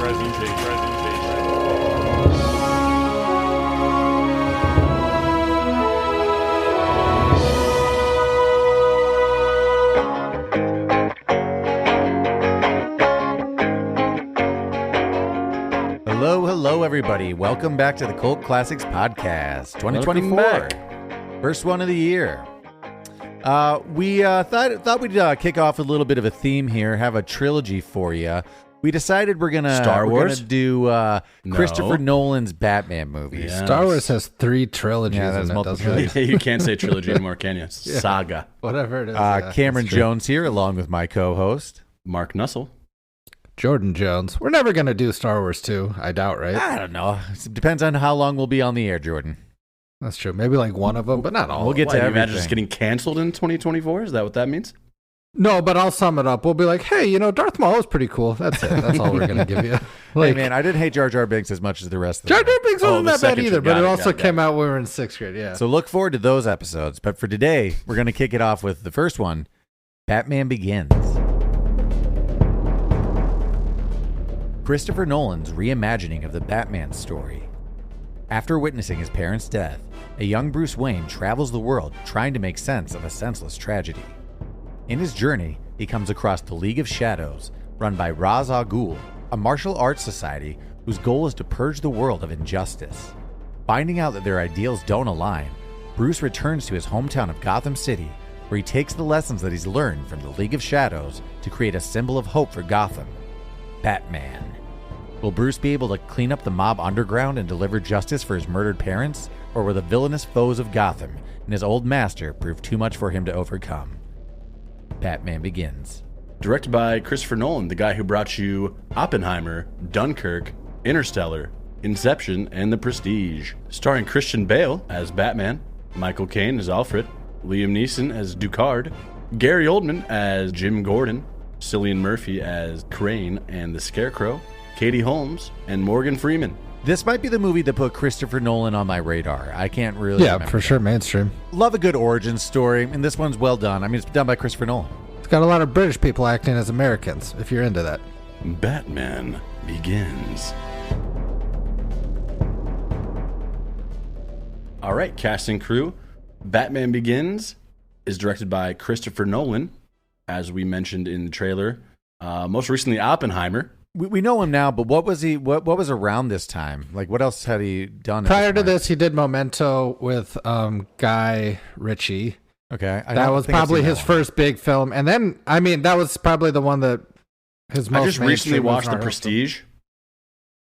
Hello, everybody. Welcome back to the Cult Classics Podcast, 2024. First one of the year. We thought we'd kick off a little bit of a theme here, have a trilogy for you. We decided we're gonna do Christopher Nolan's Batman movies. Yes. Star Wars has 3 trilogies. Yeah, that's multiple. You can't say trilogy anymore, can you? Saga. Whatever it is. Cameron Jones here, along with my co-host Mark Nussle. Jordan Jones. We're never going to do Star Wars 2, I doubt, right? I don't know. It depends on how long we'll be on the air, Jordan. That's true. Maybe like one of them, but not all. We'll get to everything. Imagine just getting canceled in 2024? Is that what that means? No, but I'll sum it up. We'll be like, hey, Darth Maul is pretty cool. That's it. That's all we're going to give you. Hey, man, I didn't hate Jar Jar Binks as much as the rest of them. Jar Jar Binks wasn't that bad either, but it also came out when we were in 6th grade, yeah. So look forward to those episodes. But for today, we're going to kick it off with the first one, Batman Begins. Christopher Nolan's reimagining of the Batman story. After witnessing his parents' death, a young Bruce Wayne travels the world trying to make sense of a senseless tragedy. In his journey, he comes across the League of Shadows, run by Rauz Al-Ghoul, a martial arts society whose goal is to purge the world of injustice. Finding out that their ideals don't align, Bruce returns to his hometown of Gotham City, where he takes the lessons that he's learned from the League of Shadows to create a symbol of hope for Gotham, Batman. Will Bruce be able to clean up the mob underground and deliver justice for his murdered parents? Or will the villainous foes of Gotham and his old master prove too much for him to overcome? Batman Begins. Directed by Christopher Nolan, the guy who brought you Oppenheimer, Dunkirk, Interstellar, Inception, and The Prestige. Starring Christian Bale as Batman, Michael Caine as Alfred, Liam Neeson as Ducard, Gary Oldman as Jim Gordon, Cillian Murphy as Crane and the Scarecrow, Katie Holmes, and Morgan Freeman. This might be the movie that put Christopher Nolan on my radar. I can't really remember. For sure, mainstream. Love a good origin story, and this one's well done. I mean, it's done by Christopher Nolan. It's got a lot of British people acting as Americans, if you're into that. Batman Begins. All right, cast and crew. Batman Begins is directed by Christopher Nolan, as we mentioned in the trailer. Most recently, Oppenheimer. We know him now, but what was he? What was around this time? Like, what else had he done? Prior to this, he did Memento with Guy Ritchie. Okay, that was probably his first big film, and then that was probably the one that his most. I just recently watched The Prestige.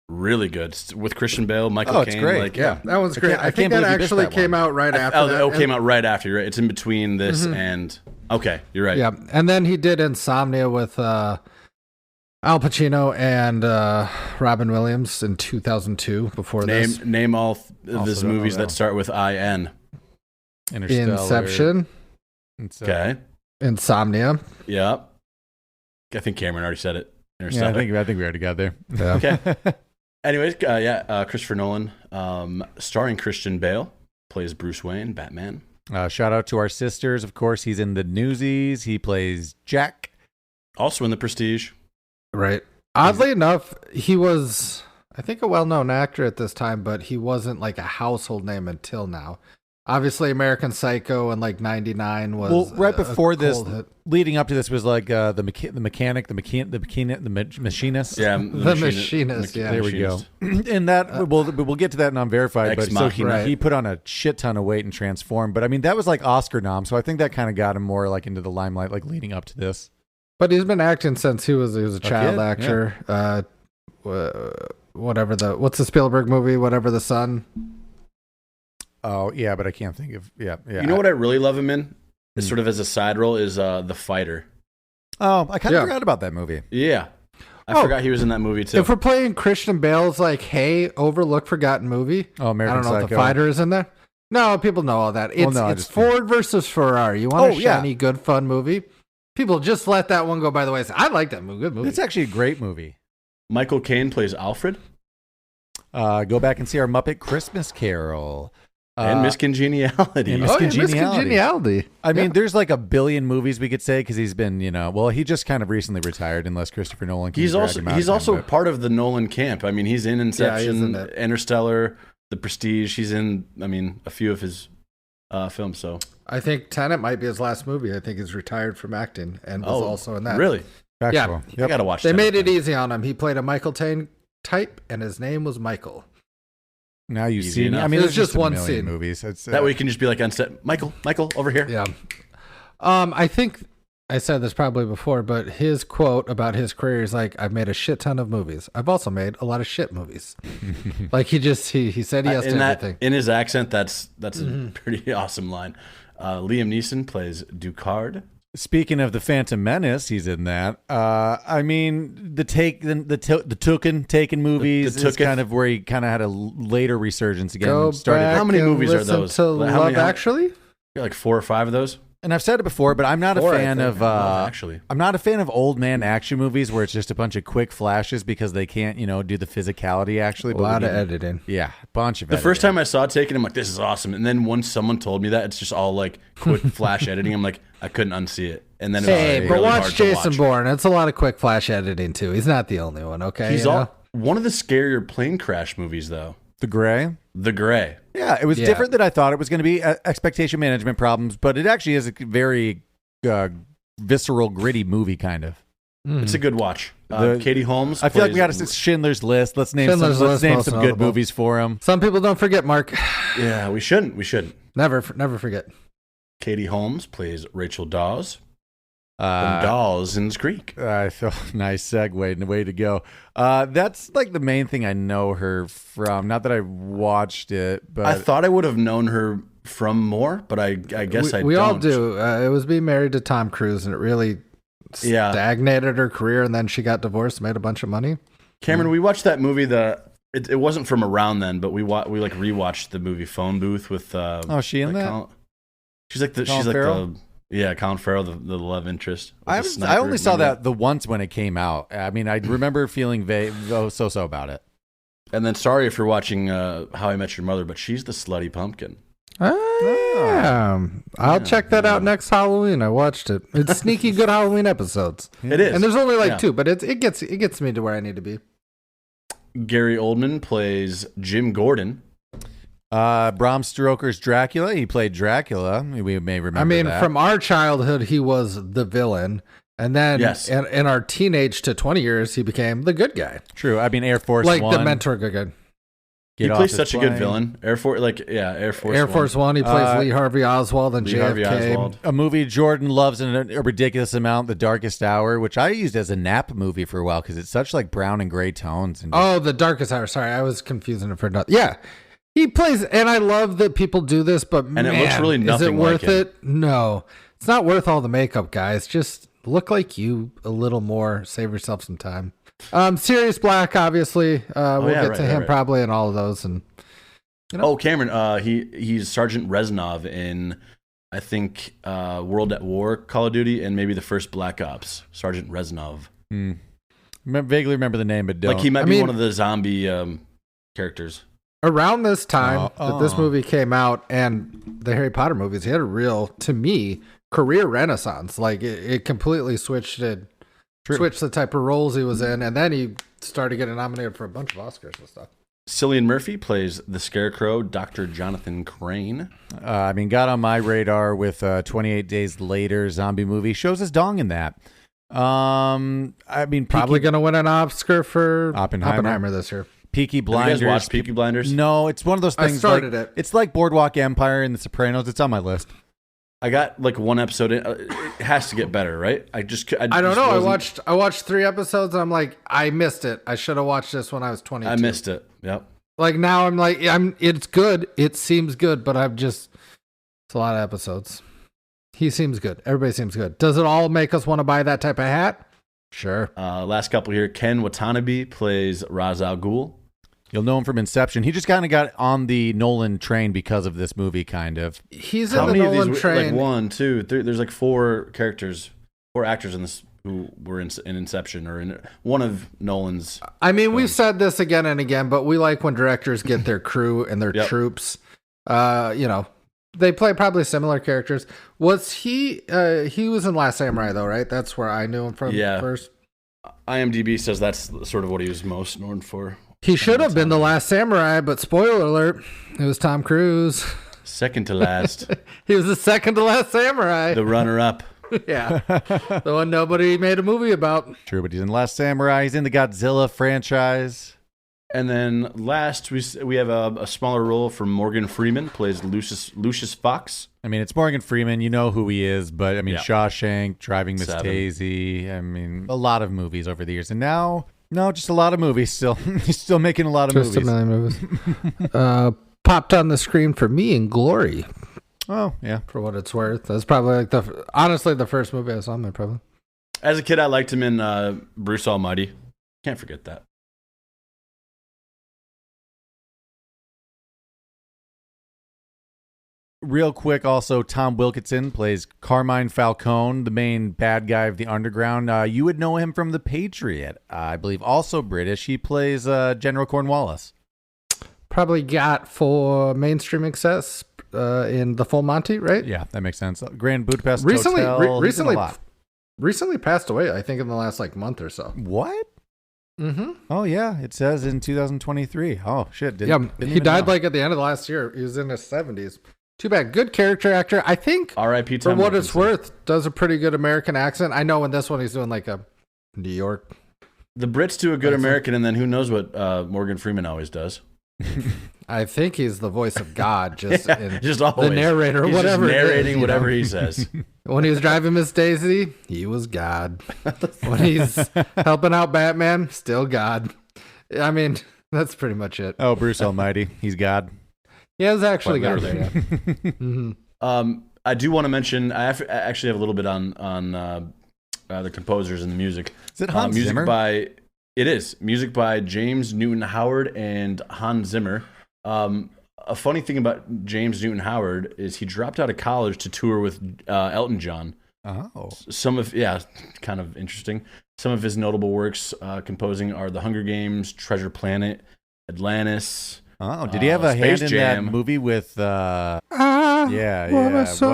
Really good with Christian Bale, Michael Caine. It's great. Like, yeah, that was great. I think that actually came out right after. It came out right after. You're right. It's in between this and. Okay, you're right. Yeah, and then he did Insomnia with Al Pacino and Robin Williams in 2002. Before this, name all of his movies that start with IN. Inception. Okay. Insomnia. Yeah. I think Cameron already said it. Yeah, I think we already got there. Yeah. Okay. Anyways, Christopher Nolan, starring Christian Bale, plays Bruce Wayne, Batman. Shout out to our sisters. Of course, he's in the Newsies. He plays Jack. Also in The Prestige. Right. Oddly enough, he was, I think, a well-known actor at this time, but he wasn't like a household name until now. Obviously, American Psycho and like 99 was. Well, right before this, leading up to this was like the mechanic, the machinist. Yeah, the machinist. Yeah, there we go. And that we'll get to that in Unverified. But so he put on a shit ton of weight and transformed. But I mean, that was like Oscar nom, so I think that kind of got him more like into the limelight, like leading up to this. But he's been acting since he was a child actor. Yeah. What's the Spielberg movie? Whatever the Sun. Oh yeah, but I can't think of yeah. You know what I really love him in? Is sort of as a side role is The Fighter. Oh, I kind of forgot about that movie. Yeah, I forgot he was in that movie too. If we're playing Christian Bale's like, hey, overlooked, forgotten movie. Oh, American Psycho. I don't know if The Fighter is in there. No, people know all that. It's Ford versus Ferrari. You want a shiny, good, fun movie? People just let that one go by the way. I like that movie. Good movie. It's actually a great movie. Michael Caine plays Alfred. Go back and see our Muppet Christmas Carol. And Miscongeniality. And Miscongeniality. I mean, there's like a billion movies we could say because he's been, he just kind of recently retired, unless Christopher Nolan can He's drag him out he's again, also but- part of the Nolan camp. I mean, he's in Inception, in Interstellar, The Prestige. He's in, a few of his films. So I think Tenet might be his last movie. I think he's retired from acting and was also in that. Really? Factual. I gotta watch. They Tenet made it then. easy on him. He played a Michael Caine type, and his name was Michael. Now you Easy see. enough. I mean, It there's was just a one million scene. movies. It's, That way you can just be like on set, Michael, over here. Yeah. I think I said this probably before, but his quote about his career is like, "I've made a shit ton of movies. I've also made a lot of shit movies." Like he said yes to everything. In his accent, that's a pretty awesome line. Liam Neeson plays Ducard. Speaking of the Phantom Menace, he's in that. I mean, the Taken movies The is kind of where he kind of had a later resurgence again. Go back How many and movies are listen those? to How Love many- Actually? Like 4 or 5 of those. And I've said it before, but I'm not a Four, I fan think. of. Love Actually. I'm not a fan of old man action movies where it's just a bunch of quick flashes because they can't, do the physicality actually. A lot of editing. Yeah, a bunch of. The first time I saw Taken, I'm like, this is awesome. And then once someone told me that, it's just all like quick flash editing. I'm like, I couldn't unsee it. And then it Hey, was but really watch hard to Jason watch. Bourne. It's a lot of quick flash editing too. He's not the only one. Okay, He's you know? all one of the scarier plane crash movies though. The Gray. The Gray. Yeah, it was different than I thought it was going to be. Expectation management problems, but it actually is a very visceral, gritty movie kind of. It's a good watch. The- Katie Holmes. I feel like we got plays- to Schindler's List. Let's name Schindler's some. Let's List, name most some good notable. movies for him. Some people don't forget, Mark. Yeah, we shouldn't. Never forget. Katie Holmes plays Rachel Dawes from Uh, Dawson's Creek. I feel nice segue and way to go. That's like the main thing I know her from. Not that I watched it, but I thought I would have known her from more, but I guess we don't. all do. It was being married to Tom Cruise, and it really stagnated her career. And then she got divorced, made a bunch of money. Cameron, we watched that movie. It wasn't from around then, but we like rewatched the movie Phone Booth with. Oh, she in that? She's like the. Colin She's like Farrell? the. Yeah, Colin Farrell, the love interest. with I the sniper. only saw Remember that the once when it came out. I mean, I remember feeling so about it. And then, sorry if you're watching How I Met Your Mother, but she's the slutty pumpkin. I'll check that out next Halloween. I watched it. It's sneaky good Halloween episodes. It is. And there's only like Yeah. 2, but it gets me to where I need to be. Gary Oldman plays Jim Gordon. Bram Stoker's Dracula. He played Dracula. We may remember. I mean, that. from our childhood, he was the villain. And then Yes. in our teenage to 20 years, he became the good guy. True. I mean, Air Force Like One. the mentor good guy. He Get off plays his such a good plane. villain. Air Force Air Force One, he plays Lee Harvey Oswald and Lee Harvey JFK. Oswald. A movie Jordan loves in a ridiculous amount, The Darkest Hour, which I used as a nap movie for a while because it's such like brown and gray tones. And Oh, The Darkest Hour. Sorry, I was confusing it for nothing. Yeah. He plays, and I love that people do this, but And it looks really is it nothing worth like him. it? No. It's not worth all the makeup, guys. Just look like you a little more. Save yourself some time. Sirius Black, obviously. We'll get to him probably in all of those. And Oh, Cameron, he's Sergeant Reznov in, I think, World at War, Call of Duty, and maybe the first Black Ops. Sergeant Reznov. vaguely remember the name, but don't. Like he might be one of the zombie characters. around this time that this movie came out and the Harry Potter movies, he had a real, to me, career renaissance. Like it completely switched the type of roles he was in, and then he started getting nominated for a bunch of Oscars and stuff. Cillian Murphy plays the Scarecrow, Dr. Jonathan Crane. I mean, got on my radar with 28 Days Later zombie movie. Shows his dong in that. I mean, Probably going to win an Oscar for Oppenheimer this year. Peaky Blinders. Have you guys watched Peaky Blinders? No, it's one of those I things. started like, it. It's like Boardwalk Empire and The Sopranos. It's on my list. I got like one episode in. It has to get better, right? I don't know. I watched 3 episodes and I'm like, I missed it. I should have watched this when I was 22. I missed it. Yep. Like now I'm like, it's good. It seems good, but it's a lot of episodes. He seems good. Everybody seems good. Does it all make us want to buy that type of hat? Sure. Last couple here. Ken Watanabe plays Ra's Al Ghul. You'll know him from Inception. He just kind of got on the Nolan train because of this movie, kind of. He's How in the many Nolan of these? train. Like 1, 2, 3. There's like 4 actors in this who were in Inception or in one of Nolan's. I mean, we've said this again and again, but we like when directors get their crew and their troops. They play probably similar characters. Was he was in Last Samurai though, right? That's where I knew him from first. IMDb says that's sort of what he was most known for. He should have been the Last Samurai, but spoiler alert, it was Tom Cruise. Second to last. He was the second to last samurai. The runner-up. Yeah. The one nobody made a movie about. True, but he's in Last Samurai. He's in the Godzilla franchise. And then last, we have a smaller role for Morgan Freeman, plays Lucius Fox. I mean, it's Morgan Freeman. You know who he is, but I mean, Shawshank, Driving Miss Daisy. I mean, a lot of movies over the years. And now, no, just a lot of movies still. He's still making a lot of movies. Just a million movies. Popped on the screen for me in Glory. Oh, yeah. For what it's worth. That's probably like honestly the first movie I saw him in, probably. As a kid, I liked him in Bruce Almighty. Can't forget that. Real quick, also, Tom Wilkinson plays Carmine Falcone, the main bad guy of the Underground. You would know him from The Patriot, I believe, also British. He plays General Cornwallis. Probably got for mainstream success in The Full Monty, right? Yeah, that makes sense. Grand Budapest Hotel. Recently passed away, I think, in the last month or so. What? Mm-hmm. Oh, yeah. It says in 2023. Oh, shit. He died at the end of the last year. He was in his 70s. Too bad. Good character actor. I think, R.I.P. for what it's worth, does a pretty good American accent. I know in this one he's doing a New York. The Brits do a good American, and then who knows what Morgan Freeman always does. I think he's the voice of God, just always. The narrator, he's whatever. Just narrating whatever he says. When he was driving Miss Daisy, he was God. When he's helping out Batman, still God. I mean, that's pretty much it. Oh, Bruce Almighty, he's God. Yeah, it's actually God there. Yeah. Mm-hmm. I do want to mention. I actually have a little bit on the composers and the music. Is it Hans Zimmer? It is music by James Newton Howard and Hans Zimmer. A funny thing about James Newton Howard is he dropped out of college to tour with Elton John. Oh, kind of interesting. Some of his notable works composing are The Hunger Games, Treasure Planet, Atlantis. Oh, did he have a hand in that movie with? What's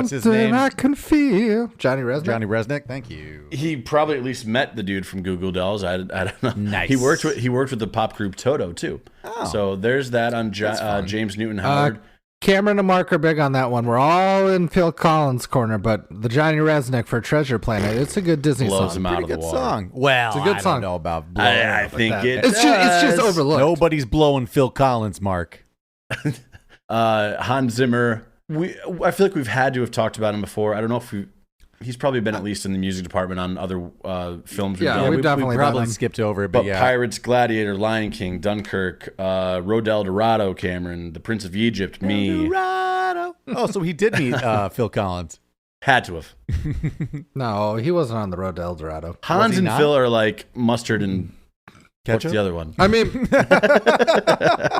his name? I can feel Johnny Resnick. Johnny Resnick. Thank you. He probably at least met the dude from Goo Goo Dolls. I don't know. Nice. He worked with the pop group Toto too. Oh, so there's that on James Newton Howard. Cameron and Mark are big on that one. We're all in Phil Collins' corner, but the Johnny Resnick for Treasure Planet, it's a good Disney Blows song. him out of the water. Song. Well, it's a good song. I don't know about I think it's just overlooked. Nobody's blowing Phil Collins, Mark. Hans Zimmer. I feel like we've had to have talked about him before. I don't know if he's probably been at least in the music department on other films. We've definitely probably skipped over it, but Pirates, Gladiator, Lion King, Dunkirk, Road El Dorado, Cameron, The Prince of Egypt, me. Dorado. Oh, so he did meet Phil Collins. Had to have. No, he wasn't on the Road to El Dorado. Hans and Phil are like mustard and ketchup? What's the other one? I mean,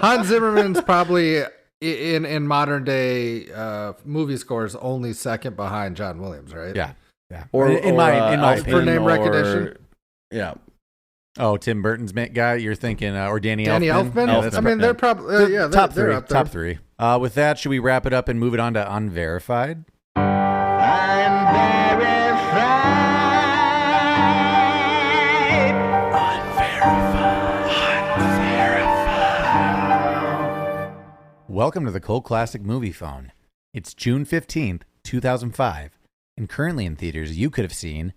Hans Zimmerman's probably in modern day movie scores only second behind John Williams, right? Yeah. Or in my opinion, for name recognition. Yeah. Oh, Tim Burton's guy. You're thinking, or Danny Elfman. Yeah, I mean, they're probably top they're three. up there. Top three. With that, should we wrap it up and move it on to Unverified? Welcome to the Cult Classic Movie Phone. It's June 15th, 2005, and currently in theaters you could have seen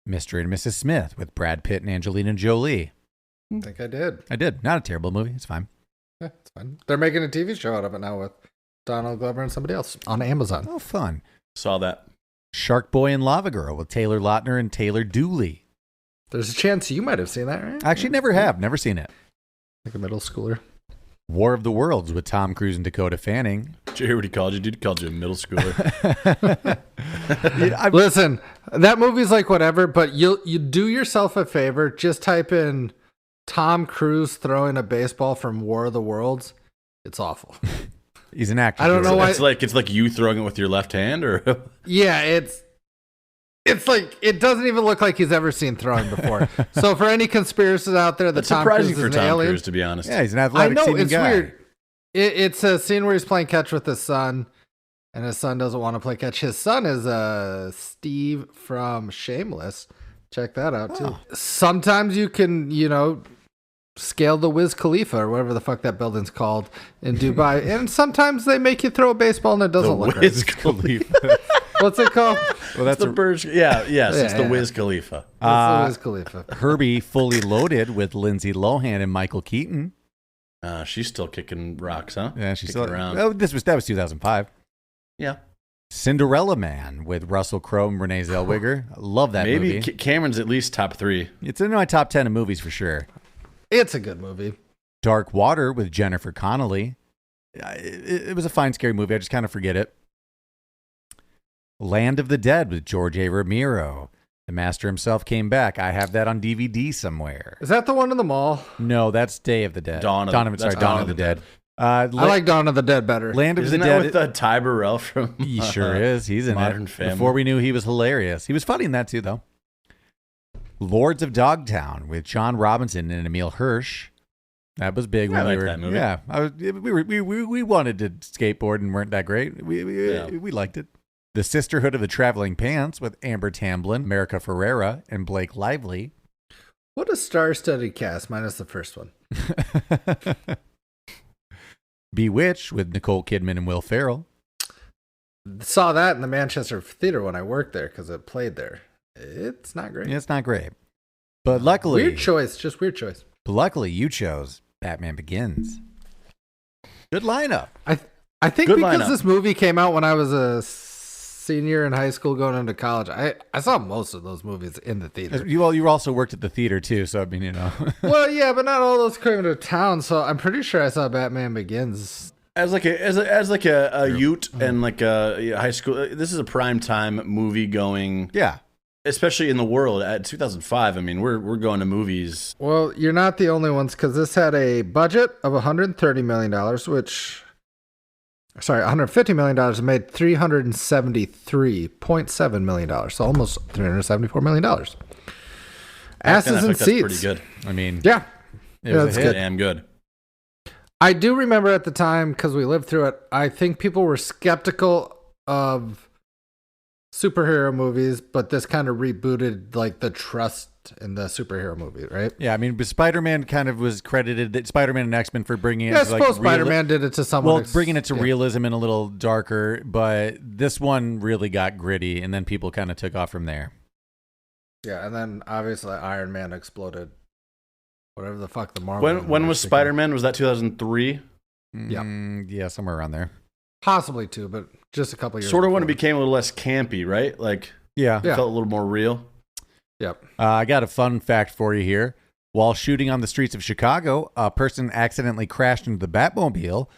Mr. and Mrs. Smith with Brad Pitt and Angelina Jolie. I think I did. I did. Not a terrible movie. It's fine. Yeah, it's fine. They're making a TV show out of it now with Donald Glover and somebody else on Amazon. Oh, fun. Saw that. Shark Boy and Lava Girl with Taylor Lautner and Taylor Dooley. There's a chance you might have seen that, right? Actually, never have. Never seen it. Like a middle schooler. War of the Worlds with Tom Cruise and Dakota Fanning. Did you hear what he called you? Dude, he called you a middle schooler. Listen, that movie's like whatever, but you do yourself a favor. Just type in Tom Cruise throwing a baseball from War of the Worlds. It's awful. He's an actor. I don't know why. It's like you throwing it with your left hand, or yeah, it's like it doesn't even look like he's ever seen throwing before. So for any conspiracists out there, that's Tom surprising Cruise for is an Tom alien. Cruise, to be honest. Yeah, he's an athletic I know seeming it's guy. weird. It's a scene where he's playing catch with his son, and his son doesn't want to play catch. His son is Steve from Shameless. Check that out, too. Sometimes you can, scale the Wiz Khalifa or whatever the fuck that building's called in Dubai. And sometimes they make you throw a baseball and it doesn't look right. Wiz Khalifa. What's it called? Well, that's the purge. It's the Wiz Khalifa. It's the Wiz Khalifa. Herbie Fully Loaded with Lindsay Lohan and Michael Keaton. She's still kicking rocks, huh? Yeah, she's kicking still around. Oh, that was 2005. Yeah. Cinderella Man with Russell Crowe and Renee Zellweger. I love that movie. Maybe Cameron's at least top 3. It's in my top 10 of movies for sure. It's a good movie. Dark Water with Jennifer Connelly. It was a fine, scary movie. I just kind of forget it. Land of the Dead with George A. Romero. The master himself came back. I have that on DVD somewhere. Is that the one in the mall? No, that's Day of the Dead. Dawn of the Dead. I like Dawn of the Dead better. Land of Isn't the that Dead with Ty Burrell from He sure is. He's in Modern it. Family. Before we knew he was hilarious. He was funny in that too, though. Lords of Dogtown with John Robinson and Emil Hirsch. That was big when we were. That movie. Yeah, we wanted to skateboard and weren't that great. We liked it. The Sisterhood of the Traveling Pants with Amber Tamblyn, America Ferrera, and Blake Lively. What a star-studded cast, minus the first one. Bewitched with Nicole Kidman and Will Ferrell. Saw that in the Manchester Theater when I worked there because it played there. It's not great. It's not great. But luckily... Weird choice. But luckily, you chose Batman Begins. Good lineup. I think Good because lineup. this movie came out when I was a senior in high school going into college, I saw most of those movies in the theater. You also worked at the theater, too, so I mean, Well, yeah, but not all those came to town, so I'm pretty sure I saw Batman Begins. As like a Ute and like a high school. This is a prime time movie going. Yeah. Especially in the world at 2005. I mean, we're going to movies. Well, you're not the only ones because this had a budget of $130 million, $150 million and made $373.7 million. So almost $374 million. Asses and Seats. That's pretty good. I mean, yeah. It's good. Damn good. I do remember at the time, because we lived through it, I think people were skeptical of superhero movies, but this kind of rebooted like the trust in the superhero movie, right? Yeah, I mean, but Spider-Man kind of was credited that Spider-Man and X-Men for bringing it. Yeah, I suppose Spider-Man did it to someone. Well, bringing it to realism and a little darker, but this one really got gritty, and then people kind of took off from there. Yeah, and then obviously Iron Man exploded. Whatever the fuck the Marvel. When was Spider-Man? Was that 2003? Yeah, somewhere around there. Possibly two, but just a couple years. Sort of when it became a little less campy, right? Like, yeah. It felt a little more real. Yep. I got a fun fact for you here. While shooting on the streets of Chicago, a person accidentally crashed into the Batmobile.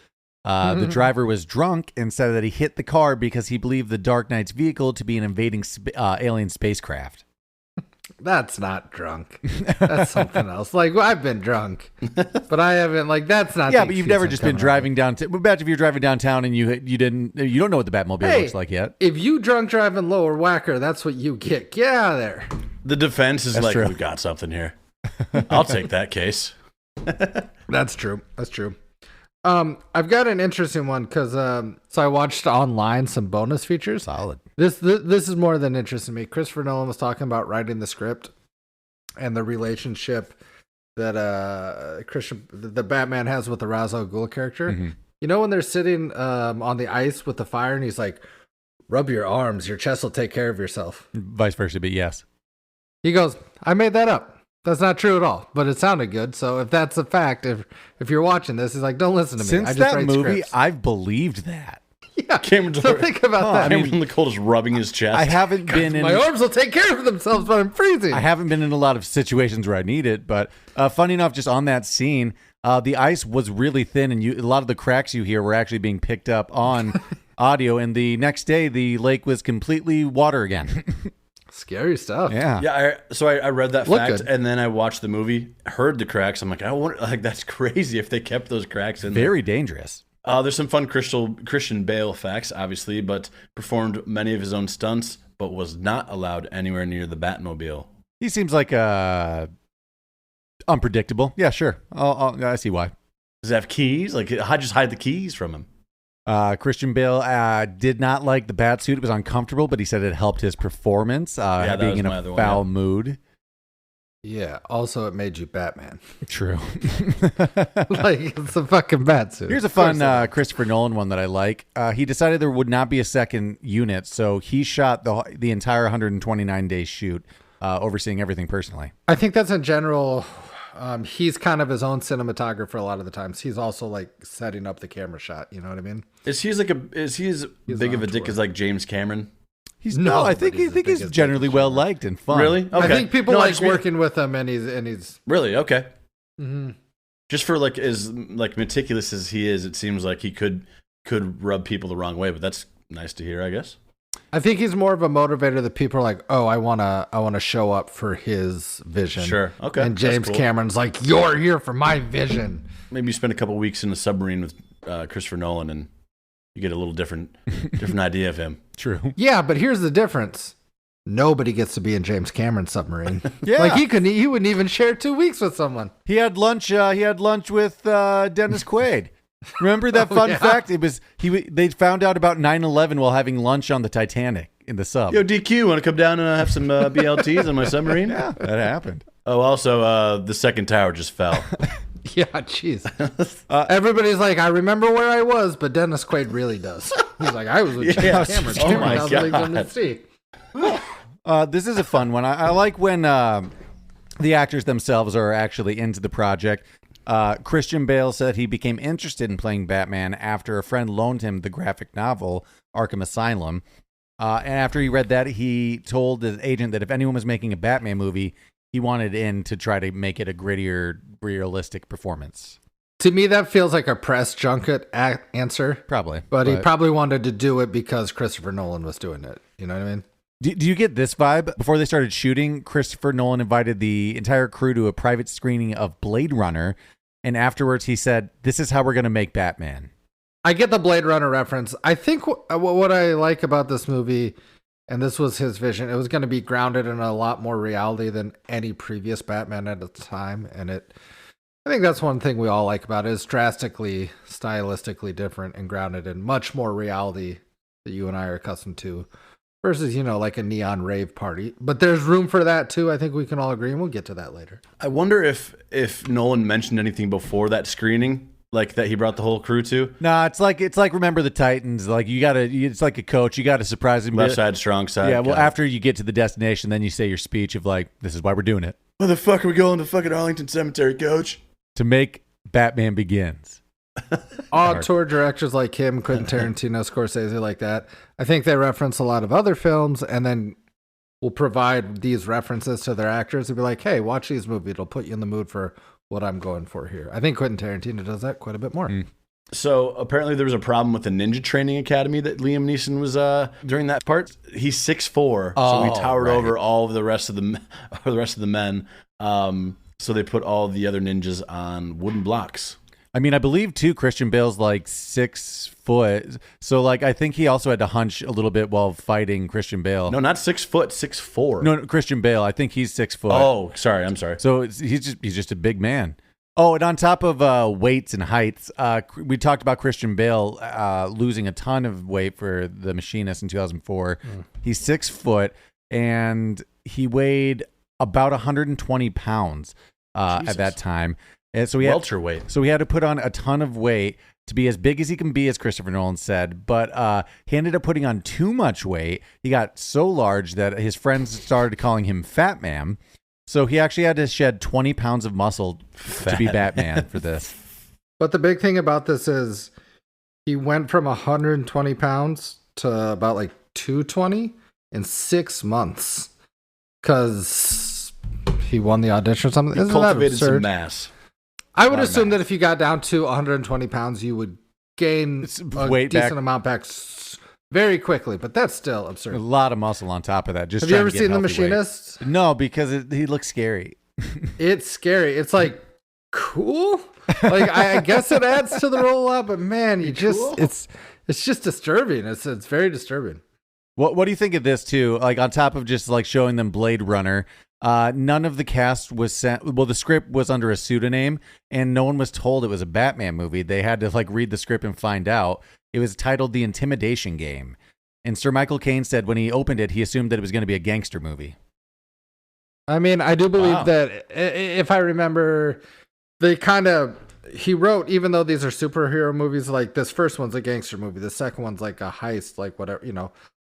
The driver was drunk and said that he hit the car because he believed the Dark Knight's vehicle to be an invading alien spacecraft. That's not drunk. That's something else. Like, well, I've been drunk, but I haven't. Like, that's not. Yeah, but you've never just been driving downtown. Imagine if you're driving downtown and you don't know what the Batmobile looks like yet. If you drunk driving lower whacker, that's what you get. Get out of there. The defense is That's true. we got something here. I'll take that case. That's true. That's true. I've got an interesting one because so I watched online some bonus features. Solid. This is more than interesting to me. Christopher Nolan was talking about writing the script and the relationship that the Batman has with the Rauz Al-Ghoul character. Mm-hmm. You know when they're sitting on the ice with the fire and he's like, "Rub your arms, your chest will take care of yourself." Vice versa, but yes. He goes, "I made that up. That's not true at all, but it sounded good. So if that's a fact, if you're watching this, he's like, don't listen to me. Since I just that write movie, scripts." I've believed that. Yeah. Cameron So think about that. Cameron Nicole is rubbing his chest. I haven't been in. My arms will take care of themselves, but I'm freezing. I haven't been in a lot of situations where I need it, but funny enough, just on that scene, the ice was really thin, and a lot of the cracks you hear were actually being picked up on audio. And the next day, the lake was completely water again. Scary stuff. Yeah. Yeah, I read that Look fact, good. and then I watched the movie, heard the cracks. I'm like, I wonder, like, that's crazy if they kept those cracks in there. Very dangerous. There's some fun Christian Bale facts, obviously, but performed many of his own stunts, but was not allowed anywhere near the Batmobile. He seems like unpredictable. Yeah, sure. I see why. Does it have keys? Like, I just hide the keys from him. Christian Bale did not like the bat suit. It was uncomfortable, but he said it helped his performance, being in a foul mood. Yeah. Also, it made you Batman. True. Like, it's a fucking bat suit. Here's a fun Christopher Nolan one that I like. He decided there would not be a second unit, so he shot the entire 129-day shoot, overseeing everything personally. I think that's in general. He's kind of his own cinematographer a lot of the times. He's also like setting up the camera shot. You know what I mean? Is he as big of a dick as like James Cameron? I think he's generally well liked and fun. Really? Okay. I think people like working with him, and he's really okay. Mm-hmm. Just for like as like meticulous as he is, it seems like he could rub people the wrong way. But that's nice to hear, I guess. I think he's more of a motivator that people are like, oh, I wanna show up for his vision. Sure, okay. And James Cameron's like, you're here for my vision. Maybe you spend a couple weeks in a submarine with Christopher Nolan, and you get a little different idea of him. True. Yeah, but here's the difference. Nobody gets to be in James Cameron's submarine. Yeah. Like he wouldn't even share 2 weeks with someone. He had lunch with Dennis Quaid. Remember that fun fact? It was they found out about 9/11 while having lunch on the Titanic in the sub. Yo, DQ, want to come down and have some BLTs on my submarine? Yeah, that happened. Oh, also, the second tower just fell. Yeah, jeez. Everybody's like, I remember where I was, but Dennis Quaid really does. He's like, I was with James Cameron. Oh my God. This is a fun one. I like when the actors themselves are actually into the project. Christian Bale said he became interested in playing Batman after a friend loaned him the graphic novel Arkham Asylum. And after he read that, he told his agent that if anyone was making a Batman movie, he wanted in to try to make it a grittier, realistic performance. To me, that feels like a press junket answer. Probably. But he probably wanted to do it because Christopher Nolan was doing it. You know what I mean? Do you get this vibe? Before they started shooting, Christopher Nolan invited the entire crew to a private screening of Blade Runner. And afterwards, he said, this is how we're going to make Batman. I get the Blade Runner reference. I think what I like about this movie, and this was his vision, it was going to be grounded in a lot more reality than any previous Batman at the time. And I think that's one thing we all like about it, is drastically, stylistically different and grounded in much more reality that you and I are accustomed to versus, like a neon rave party. But there's room for that too. I think we can all agree, and we'll get to that later. I wonder if Nolan mentioned anything before that screening, like that he brought the whole crew to. Nah, it's like Remember the Titans. Like it's like a coach. You got to surprise him. Left side, strong side. Yeah. Well, after you get to the destination, then you say your speech of like, this is why we're doing it. Why the fuck are we going to fucking Arlington Cemetery, coach? To make Batman Begins. Tour directors like him, Quentin Tarantino, Scorsese, like that. I think they reference a lot of other films and then will provide these references to their actors and be like, hey, watch these movies. It'll put you in the mood for what I'm going for here. I think Quentin Tarantino does that quite a bit more. So apparently there was a problem with the Ninja Training Academy that Liam Neeson was during that part. He's 6'4", so he towered over all of the rest of the men. So they put all the other ninjas on wooden blocks. I mean, I believe too, Christian Bale's like 6 foot. So like, I think he also had to hunch a little bit while fighting Christian Bale. No, not 6 foot, 6'4". No, Christian Bale. I think he's 6 foot. Oh, sorry. I'm sorry. So he's just a big man. Oh, and on top of weights and heights, we talked about Christian Bale losing a ton of weight for The Machinist in 2004. He's 6 foot and he weighed about 120 pounds at that time. And so welterweight. So he had to put on a ton of weight to be as big as he can be, as Christopher Nolan said. But he ended up putting on too much weight. He got so large that his friends started calling him Fat Man. So he actually had to shed 20 pounds of muscle to be Batman for this. But the big thing about this is he went from 120 pounds to about like 220 in 6 months because he won the audition or something. He cultivated some mass. I would assume that if you got down to 120 pounds, you would gain a decent amount back very quickly, but that's still absurd. A lot of muscle on top of that. Have you ever seen The Machinist? Weight. No, because he looks scary. It's scary. It's like, cool. Like I guess it adds to the role a lot, but man, it's just disturbing. It's very disturbing. What do you think of this too? Like on top of just like showing them Blade Runner, None of the cast was sent. Well, the script was under a pseudonym, and no one was told it was a Batman movie. They had to read the script and find out. It was titled The Intimidation Game. And Sir Michael Caine said when he opened it, he assumed that it was going to be a gangster movie. I mean, I do believe that if I remember, he wrote, even though these are superhero movies, like this first one's a gangster movie, the second one's like a heist, like whatever,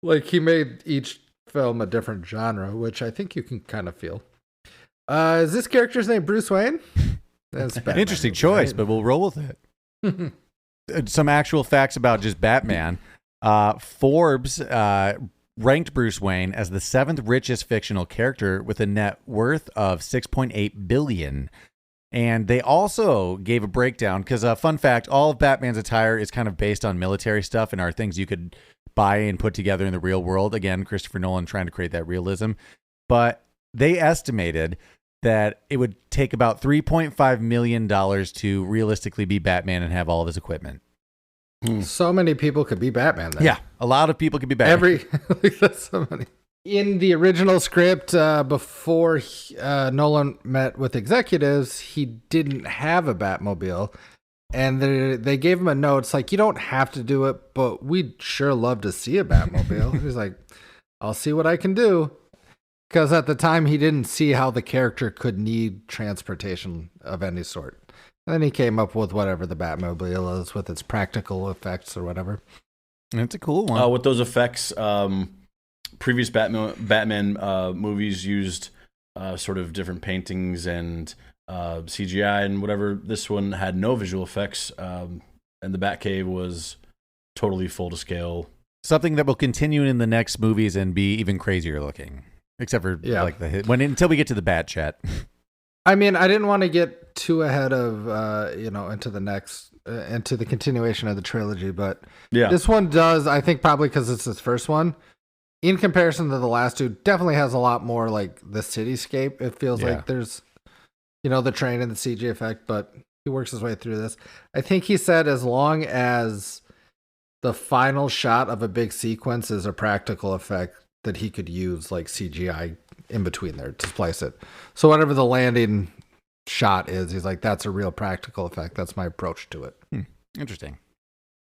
like he made each film a different genre, which I think you can kind of feel. Is this character's name Bruce Wayne? That's Batman, interesting choice, right? But we'll roll with it. Some actual facts about just Batman. Forbes ranked Bruce Wayne as the 7th richest fictional character with a net worth of $6.8 billion. And they also gave a breakdown because, fun fact, all of Batman's attire is kind of based on military stuff and are things you could buy and put together in the real world. Again, Christopher Nolan trying to create that realism. But they estimated that it would take about $3.5 million to realistically be Batman and have all of his equipment. So many people could be Batman then. Yeah, a lot of people could be Batman. That's so many. In the original script, before Nolan met with executives, he didn't have a Batmobile. And they gave him a note. It's like, you don't have to do it, but we'd sure love to see a Batmobile. He's like, I'll see what I can do. Because at the time, he didn't see how the character could need transportation of any sort. And then he came up with whatever the Batmobile is with its practical effects or whatever. It's a cool one. With those effects, previous Batman movies used sort of different paintings and CGI and whatever. This one had no visual effects, and the Batcave was totally full to scale. Something that will continue in the next movies and be even crazier looking, except for until we get to the Bat Chat. I mean, I didn't want to get too ahead of into the next into the continuation of the trilogy, but this one does. I think probably because it's his first one. In comparison to the last two, definitely has a lot more like the cityscape. It feels like there's, the train and the CG effect, but he works his way through this. I think he said as long as the final shot of a big sequence is a practical effect that he could use like CGI in between there to splice it. So whatever the landing shot is, he's like, that's a real practical effect. That's my approach to it. Interesting.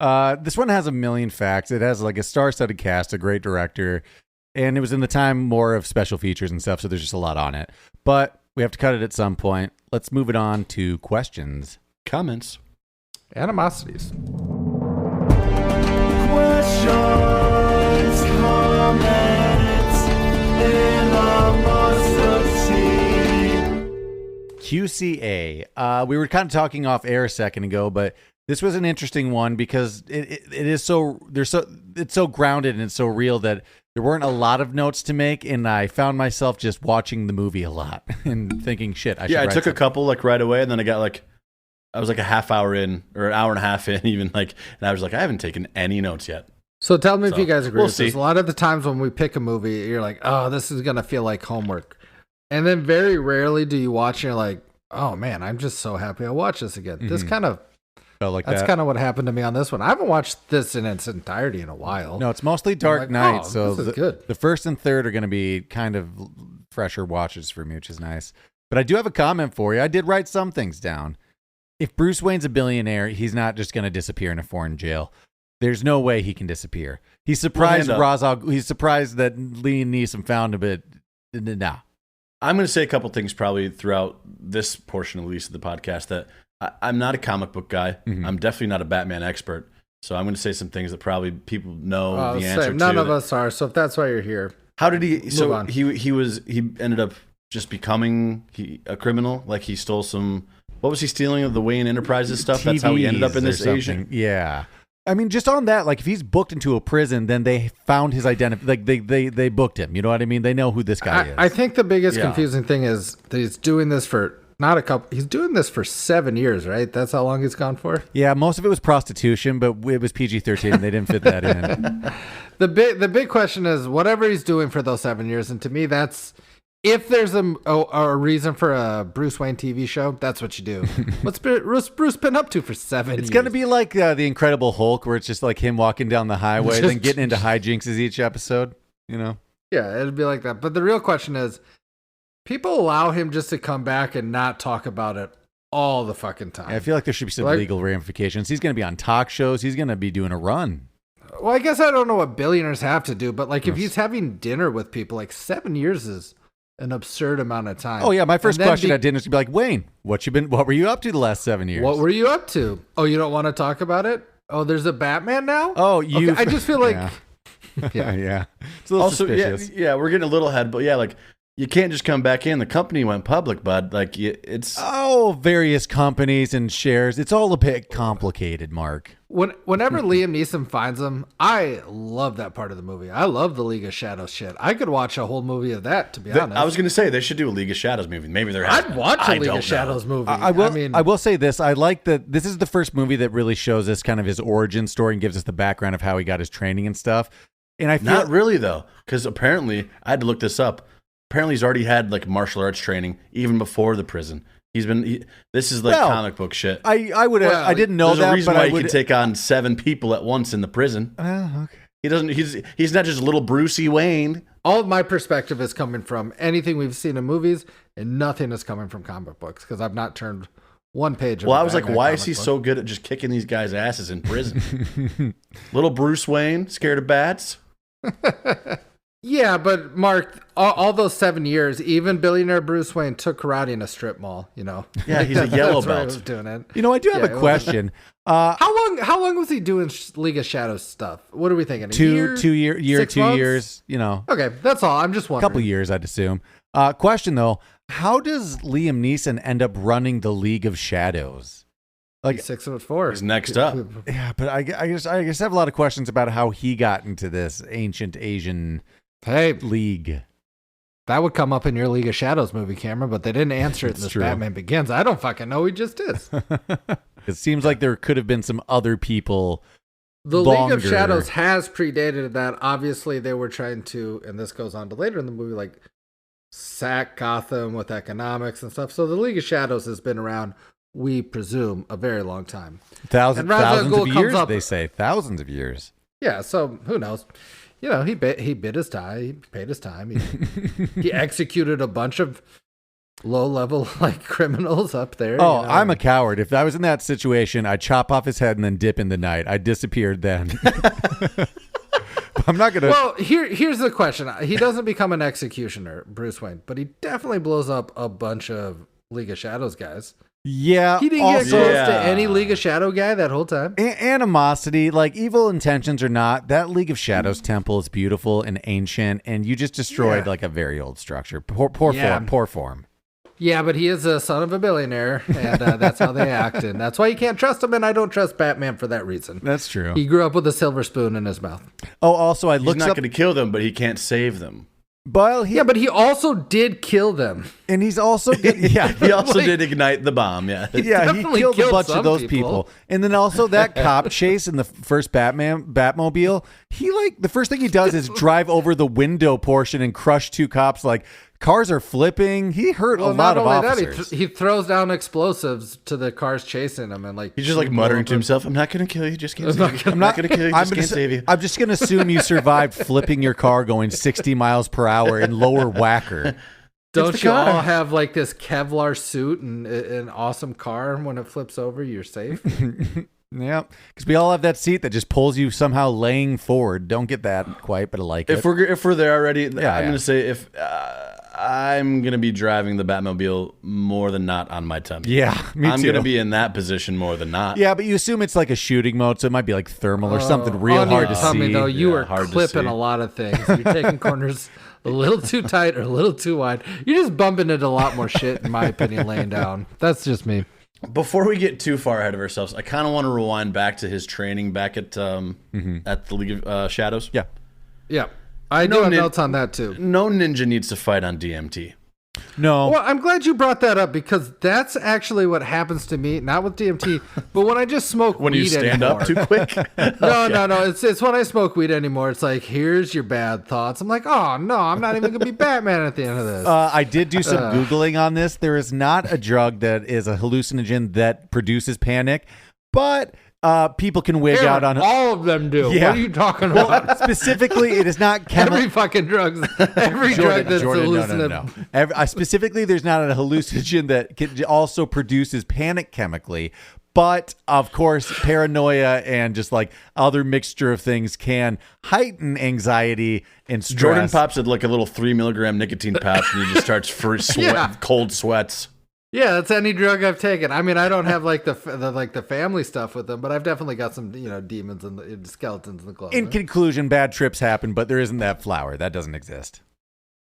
This one has a million facts. It has like a star-studded cast, a great director, and it was in the time more of special features and stuff, so there's just a lot on it. But we have to cut it at some point. Let's move it on to questions. Comments. Animosities. Questions, comments, QCA. We were kind of talking off air a second ago, but this was an interesting one because it's so grounded and it's so real that there weren't a lot of notes to make, and I found myself just watching the movie a lot and thinking, shit, I should write I took something. a couple right away, and then I was a half hour in, or an hour and a half in even, and I was like, I haven't taken any notes yet. So tell me if you guys agree with see. this. A lot of the times when we pick a movie, you're like, oh, this is going to feel like homework. And then very rarely do you watch and you're like, oh man, I'm just so happy I watched this again. This kind of felt like that's kind of what happened to me on this one. I haven't watched this in its entirety in a while. No, it's mostly Dark Knight, so this is good. The first and third are going to be kind of fresher watches for me, which is nice. But I do have a comment for you. I did write some things down. If Bruce Wayne's a billionaire, he's not just going to disappear in a foreign jail. There's no way he can disappear. He's surprised he's surprised that Liam Neeson found him, but nah. I'm going to say a couple things probably throughout this portion, at least of the podcast, that I'm not a comic book guy. Mm-hmm. I'm definitely not a Batman expert. So I'm going to say some things that probably people know the answer to. None of us are. So if that's why you're here, how did he? So on. he ended up just becoming a criminal. Like he stole some. What was he stealing of the Wayne Enterprises stuff? That's how he ended up in this Asian. Yeah. I mean, just on that, like if he's booked into a prison, then they found his identity. Like they booked him. You know what I mean? They know who this guy is. I think the biggest confusing thing is that he's doing this for he's doing this for 7 years, right? That's how long he's gone for? Yeah, most of it was prostitution, but it was PG-13 and they didn't fit that in. The big question is whatever he's doing for those 7 years, and to me that's if there's a reason for a Bruce Wayne TV show, that's what you do. What's Bruce been up to for 7 years? It's going to be like the Incredible Hulk, where it's just like him walking down the highway, then getting into hijinks each episode, you know? Yeah, it'd be like that. But the real question is, People allow him just to come back and not talk about it all the fucking time. I feel like there should be some legal ramifications. He's going to be on talk shows. He's going to be doing a run. Well, I guess I don't know what billionaires have to do, but like if he's having dinner with people, like 7 years is an absurd amount of time. Oh yeah, my first question at dinner is to be like, Wayne, what were you up to the last 7 years? What were you up to? Oh, you don't want to talk about it? Oh, there's a Batman now? Oh, you. Okay, I just feel like yeah. It's a little suspicious. Yeah, we're getting a little ahead, but yeah, like you can't just come back in. The company went public, bud. Like it's various companies and shares. It's all a bit complicated, Mark. Whenever Liam Neeson finds him, I love that part of the movie. I love the League of Shadows shit. I could watch a whole movie of that, to be honest. I was going to say they should do a League of Shadows movie. Maybe they're. I'd watch a League of Shadows movie. I will say this. I like that this is the first movie that really shows us kind of his origin story and gives us the background of how he got his training and stuff. And I feel not really though, because apparently I had to look this up. Apparently, he's already had like martial arts training even before the prison. This is like comic book shit. I didn't know that. There's a reason why he can take on 7 people at once in the prison. Okay. He doesn't. He's not just little Brucey Wayne. All of my perspective is coming from anything we've seen in movies, and nothing is coming from comic books because I've not turned one page. Well, I was like, why is he so good at just kicking these guys' asses in prison? Little Bruce Wayne, scared of bats. Yeah, but Mark, all those 7 years, even billionaire Bruce Wayne took karate in a strip mall. You know. Yeah, he's a yellow belt. He was doing it. You know, I do have a question. How long was he doing League of Shadows stuff? What are we thinking? Two years. You know. Okay, that's all. I'm just wondering. A couple years, I'd assume. Question though, how does Liam Neeson end up running the League of Shadows? Like 6'4". He's next up. Yeah, but I guess I have a lot of questions about how he got into this ancient Asian league. That would come up in your League of Shadows movie, Cameron, but they didn't answer it in this Batman Begins. I don't fucking know. He just is. It seems like there could have been some other people. The League of Shadows has predated that. Obviously, they were trying to, and this goes on to later in the movie, like sack Gotham with economics and stuff. So the League of Shadows has been around, we presume, a very long time. Thousands of years, they say. Thousands of years. Yeah, so who knows? You know, he bid his time. He paid his time. He executed a bunch of low-level like criminals up there. Oh, you know? I'm a coward. If I was in that situation, I'd chop off his head and then dip in the night. I disappeared then. I'm not gonna. Well, here's the question. He doesn't become an executioner, Bruce Wayne, but he definitely blows up a bunch of League of Shadows guys. Yeah. He didn't get close to any League of Shadow guy that whole time. Animosity, like evil intentions or not, that League of Shadows temple is beautiful and ancient, and you just destroyed like a very old structure. Poor form. Yeah, but he is a son of a billionaire, and that's how they act, and that's why you can't trust him, and I don't trust Batman for that reason. That's true. He grew up with a silver spoon in his mouth. Oh, also, he's not going to kill them, but he can't save them. But but he also did kill them, and he's also he also did ignite the bomb. Yeah, he killed a bunch of those people. And then also that cop chase in the first Batmobile. He the first thing he does is drive over the window portion and crush 2 cops. Like cars are flipping. He hurt a lot of officers. He throws down explosives to the cars chasing him, and he's just muttering to himself, "I'm not going to kill you. Just can't save you. I'm not going to kill you. Just can't save you." I'm just going to assume you survived flipping your car going 60 miles per hour in lower whacker. Don't you all have this Kevlar suit and an awesome car? When it flips over, you're safe. Yeah, because we all have that seat that just pulls you somehow laying forward. Don't get that quite, but I like it. If we're there already, I'm going to say I'm going to be driving the Batmobile more than not on my tummy. Yeah, me too. I'm going to be in that position more than not. Yeah, but you assume it's like a shooting mode, so it might be like thermal or something real hard to see. Though, you are clipping a lot of things. You're taking corners a little too tight or a little too wide. You're just bumping into a lot more shit, in my opinion, laying down. That's just me. Before we get too far ahead of ourselves, I kind of want to rewind back to his training back at the League of Shadows. Yeah. I know notes on that too. No ninja needs to fight on DMT. No. Well, I'm glad you brought that up because that's actually what happens to me, not with DMT, but when I just smoke weed anymore. When you stand up too quick? No. It's when I smoke weed anymore. It's like, here's your bad thoughts. I'm like, oh, no, I'm not even going to be Batman at the end of this. I did do some Googling on this. There is not a drug that is a hallucinogen that produces panic, but people can wig Aaron, out on all of them do. Yeah. What are you talking about? Specifically, it is not Every fucking drug, every drug that's hallucinative. No. Specifically, there's not a hallucinogen that also produces panic chemically. But, of course, paranoia and just like other mixture of things can heighten anxiety and stress. Jordan pops at like a little 3 milligram nicotine pouch and he just starts cold sweats. Yeah, that's any drug I've taken. I mean, I don't have like the family stuff with them, but I've definitely got some demons and skeletons in the closet. In conclusion, bad trips happen, but there isn't that flower. That doesn't exist.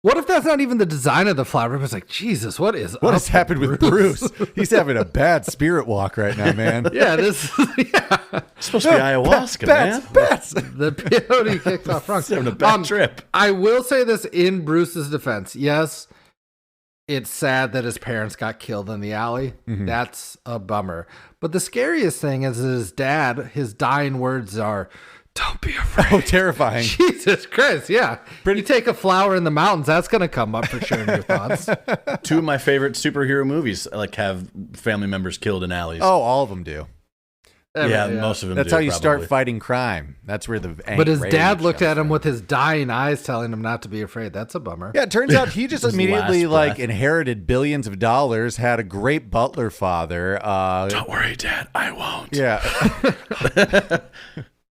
What if that's not even the design of the flower? It's like, Jesus, what has happened with Bruce? He's having a bad spirit walk right now, man. Yeah, this It's supposed to be ayahuasca, man. Bats. The peyote kicked off wrong. He's having a bad trip. I will say this in Bruce's defense. Yes, it's sad that his parents got killed in the alley. Mm-hmm. That's a bummer. But the scariest thing is that his dad, his dying words are, "Don't be afraid." Oh, terrifying. Jesus Christ, yeah. You take a flower in the mountains, that's going to come up for sure in your thoughts. 2 of my favorite superhero movies like have family members killed in alleys. Oh, all of them do. Most of them That's do, how you probably start fighting crime. That's where the But his dad looked at him with his dying eyes telling him not to be afraid. That's a bummer. Yeah, it turns out he just immediately inherited billions of dollars, had a great butler father. Don't worry, Dad, I won't. Yeah.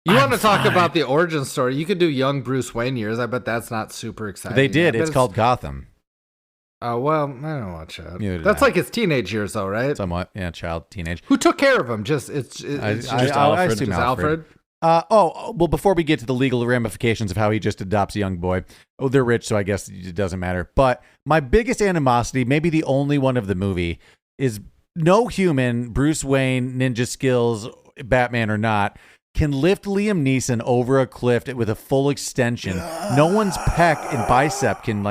You want to talk about the origin story? You could do young Bruce Wayne years. I bet that's not super exciting. They did. It's called Gotham. Oh, well, I don't watch that. Neither That's like his teenage years, though, right? Somewhat. Yeah, teenage. Who took care of him? Just Alfred. Well, before we get to the legal ramifications of how he just adopts a young boy, they're rich, so I guess it doesn't matter. But my biggest animosity, maybe the only one of the movie, is no human, Bruce Wayne, ninja skills, Batman or not, can lift Liam Neeson over a cliff with a full extension. No one's pec and bicep can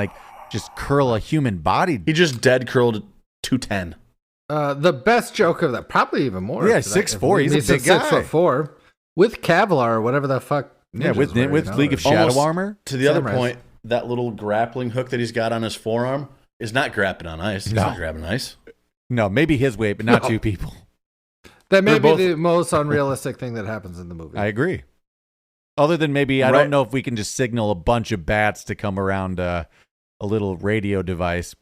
just curl a human body. He just dead curled 210. The best joke of that, probably even more. Yeah, 6'4". He's a big guy. 6'4", with Kevlar or whatever the fuck. Yeah, with League of Shadow armor. To the other point, that little grappling hook that he's got on his forearm is not grabbing on ice. He's not grabbing ice. No, maybe his weight, but not 2 people. That may be the most unrealistic thing that happens in the movie. I agree. Other than maybe, I don't know if we can just signal a bunch of bats to come around a little radio device.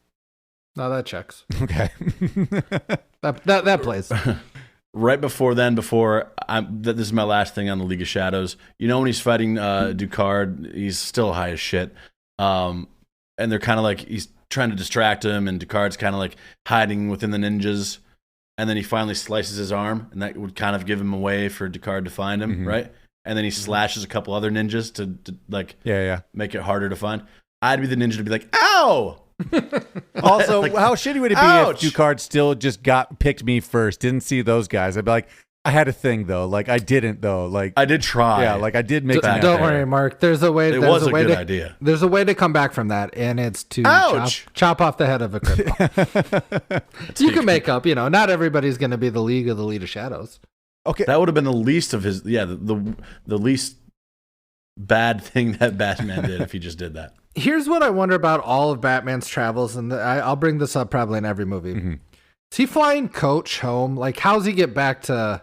No, that checks. Okay. that plays. Right before this is my last thing on the League of Shadows. When he's fighting Ducard, he's still high as shit. And they're kind of like, he's trying to distract him, and Ducard's kind of like hiding within the ninjas. And then he finally slices his arm, and that would kind of give him a way for Ducard to find him, right? And then he slashes a couple other ninjas to make it harder to find. I'd be the ninja to be like, ow! Also, how shitty would it be if Ducard still just picked me first, didn't see those guys? I'd be like, I had a thing though. I didn't though. I did try. Yeah, I did make that. Don't worry, Mark. There's a way. It was a good idea. There's a way to come back from that, and it's to chop off the head of a criminal. You can make up. Not everybody's going to be the League of Shadows. Okay, that would have been the least of his. Yeah, the least bad thing that Batman did if he just did that. Here's what I wonder about all of Batman's travels, and I'll bring this up probably in every movie. Mm-hmm. Is he flying coach home? How's he get back to?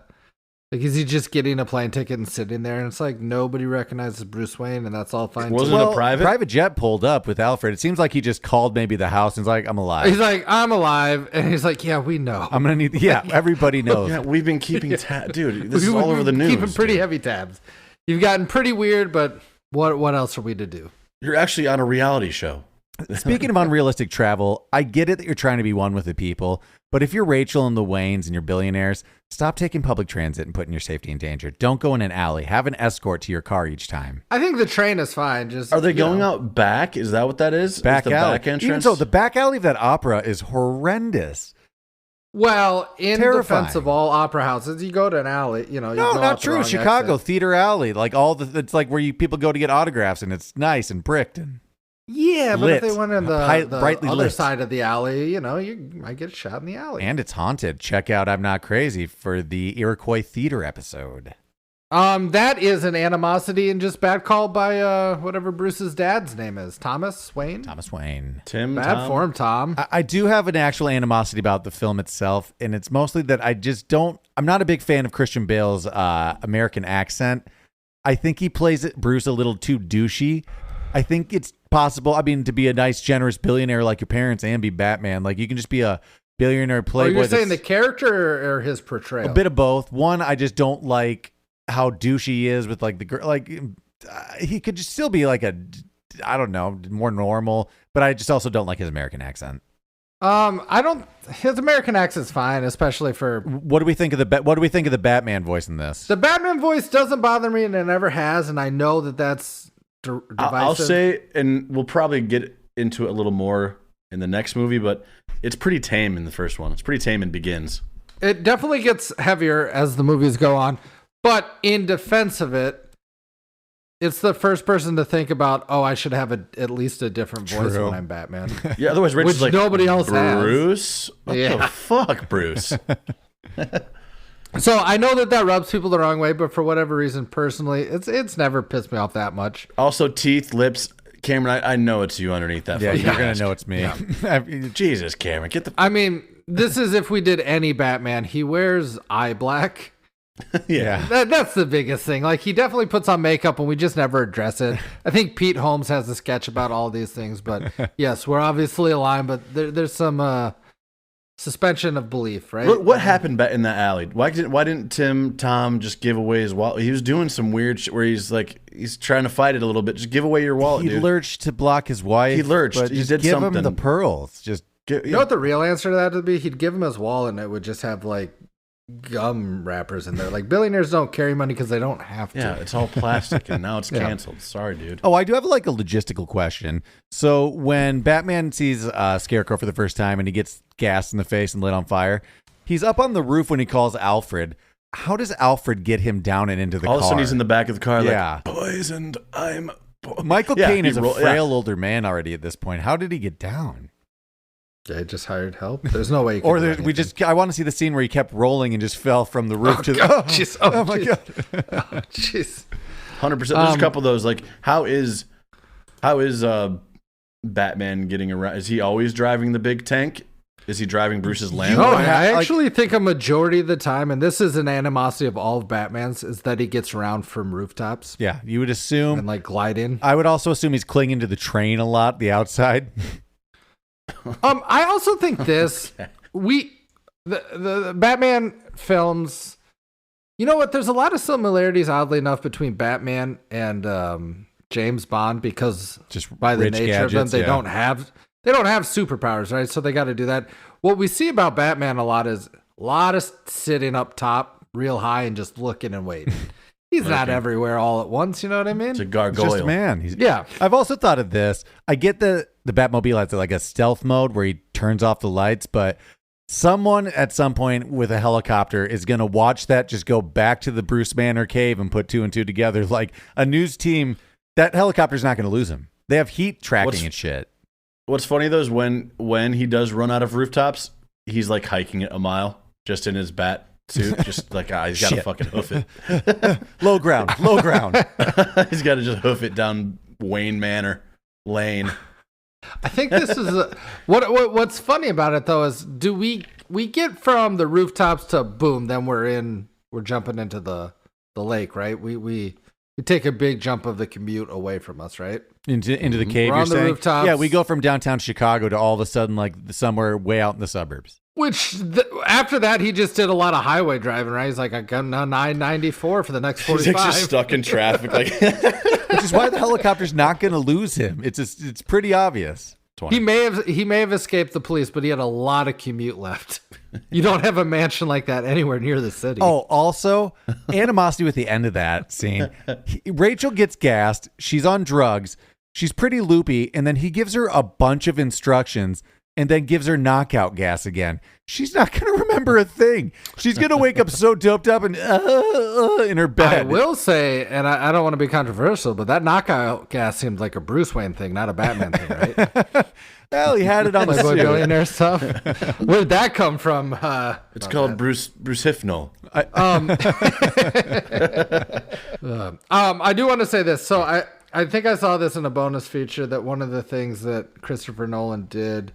Is he just getting a plane ticket and sitting there? And it's like nobody recognizes Bruce Wayne, and that's all fine. Wasn't it a private jet pulled up with Alfred? It seems like he just called maybe the house and was like, "I'm alive." He's like, "I'm alive," and he's like, "Yeah, we know. I'm gonna need." Yeah, everybody knows. Yeah, we've been keeping tabs, dude. This is all over the news. Keeping pretty heavy tabs. You've gotten pretty weird, but what else are we to do? You're actually on a reality show. Speaking of unrealistic travel, I get it that you're trying to be one with the people, but if you're Rachel and the Waynes and you're billionaires, stop taking public transit and putting your safety in danger. Don't go in an alley. Have an escort to your car each time. I think the train is fine. Just are they going out back? Is that what that is? Back alley. Back entrance? Even so, the back alley of that opera is horrendous. Well, in defense of all opera houses, you go to an alley. You no, not true. Chicago Theater Alley, it's like where people go to get autographs, and it's nice and bricked and. Yeah, but if they went in the brightly other lit side of the alley, you might get shot in the alley. And it's haunted. Check out I'm Not Crazy for the Iroquois Theater episode. That is an animosity and just bad call by whatever Bruce's dad's name is. Thomas Wayne? Thomas Wayne. Tim, Bad Tom? form, Tom. I do have an actual animosity about the film itself, and it's mostly that I'm not a big fan of Christian Bale's American accent. I think he plays Bruce a little too douchey. I think it's possible, to be a nice, generous billionaire like your parents and be Batman. Like, you can just be a billionaire playboy. You're saying the character or his portrayal? A bit of both. One, I just don't like how douchey he is with like the girl. Like he could just still be like more normal. But I just also don't like his American accent. His American accent's fine, especially for. What do we think of the Batman voice in this? The Batman voice doesn't bother me, and it never has. And I know that's divisive. I'll say, and we'll probably get into it a little more in the next movie, but it's pretty tame in the first one. It's pretty tame in Begins. It definitely gets heavier as the movies go on. But in defense of it, it's the first person to think about, I should have at least a different voice when I'm Batman. Yeah, otherwise Rich is like, nobody else Bruce? has. What the fuck, Bruce? So I know that rubs people the wrong way, but for whatever reason, personally, it's never pissed me off that much. Also, teeth, lips. Cameron, I know it's you underneath that. Yeah, you're going to know it's me. Yeah. Jesus, Cameron, get the... this is if we did any Batman. He wears eye black. Yeah. That's the biggest thing. Like, he definitely puts on makeup and we just never address it. I think Pete Holmes has a sketch about all these things, but yes, we're obviously aligned, but there's some suspension of belief, right? What happened back in that alley? Why didn't Tom just give away his wallet? He was doing some weird shit where he's trying to fight it a little bit. Just give away your wallet, dude. He lurched to block his wife. He lurched. But He did give something. him the pearls. You know what the real answer to that would be? He'd give him his wallet and it would just have like gum wrappers in there. Like, billionaires don't carry money because they don't have to. Yeah, it's all plastic and now it's canceled. Sorry, dude. Oh, I do have like a logistical question. So when Batman sees Scarecrow for the first time and he gets gassed in the face and lit on fire, he's up on the roof when he calls Alfred. How does Alfred get him down and into the car? All of a sudden he's in the back of the car like, poisoned, Michael Caine is a frail older man already at this point. How did he get down? They just hired help. There's no way. I want to see the scene where he kept rolling and just fell from the roof to the. Oh my god! Jeez. 100%. There's a couple of those. Like, how is Batman getting around? Is he always driving the big tank? Is he driving Bruce's Lambo? No, I actually think a majority of the time, and this is an animosity of all of Batman's, is that he gets around from rooftops. Yeah, you would assume and like glide in. I would also assume he's clinging to the train a lot, the outside. I also think this the Batman films, you know what, there's a lot of similarities, oddly enough, between Batman and James Bond, because just by the nature gadgets, of them, they don't have superpowers, right? So they got to do that. What we see about Batman a lot is a lot of sitting up top real high and just looking and waiting. He's not everywhere all at once, you know what I mean? It's a gargoyle. He's just a man. Yeah. I've also thought of this. I get the Batmobile has like a stealth mode where he turns off the lights, but someone at some point with a helicopter is going to watch that just go back to the Bruce Banner cave and put two and two together. Like a news team, that helicopter's not going to lose him. They have heat tracking and shit. What's funny though is when he does run out of rooftops, he's like hiking it a mile just in his bat suit, just like he's got to fucking hoof it. Low ground. He's got to just hoof it down Wayne Manor Lane. I think this is what's funny about it though is do we get from the rooftops to boom, then we're jumping into the lake, right? We take a big jump of the commute away from us, right? Into the cave, we're you're on the saying? rooftops. Yeah, we go from downtown Chicago to all of a sudden like somewhere way out in the suburbs. Which after that he just did a lot of highway driving, right? He's like, I got 994 for the next 45. He's just stuck in traffic, like. Which is why the helicopter's not going to lose him. It's pretty obvious. 20. He may have escaped the police, but he had a lot of commute left. You don't have a mansion like that anywhere near the city. Oh, also animosity with the end of that scene. Rachel gets gassed. She's on drugs. She's pretty loopy, and then he gives her a bunch of instructions and then gives her knockout gas again, she's not going to remember a thing. She's going to wake up so doped up and in her bed. I will say, and I don't want to be controversial, but that knockout gas seemed like a Bruce Wayne thing, not a Batman thing, right? Well, he had it on the Playboy suit. billionaire stuff. Where did that come from? It's called Bruce Hifnall. I do want to say this. So I think I saw this in a bonus feature that one of the things that Christopher Nolan did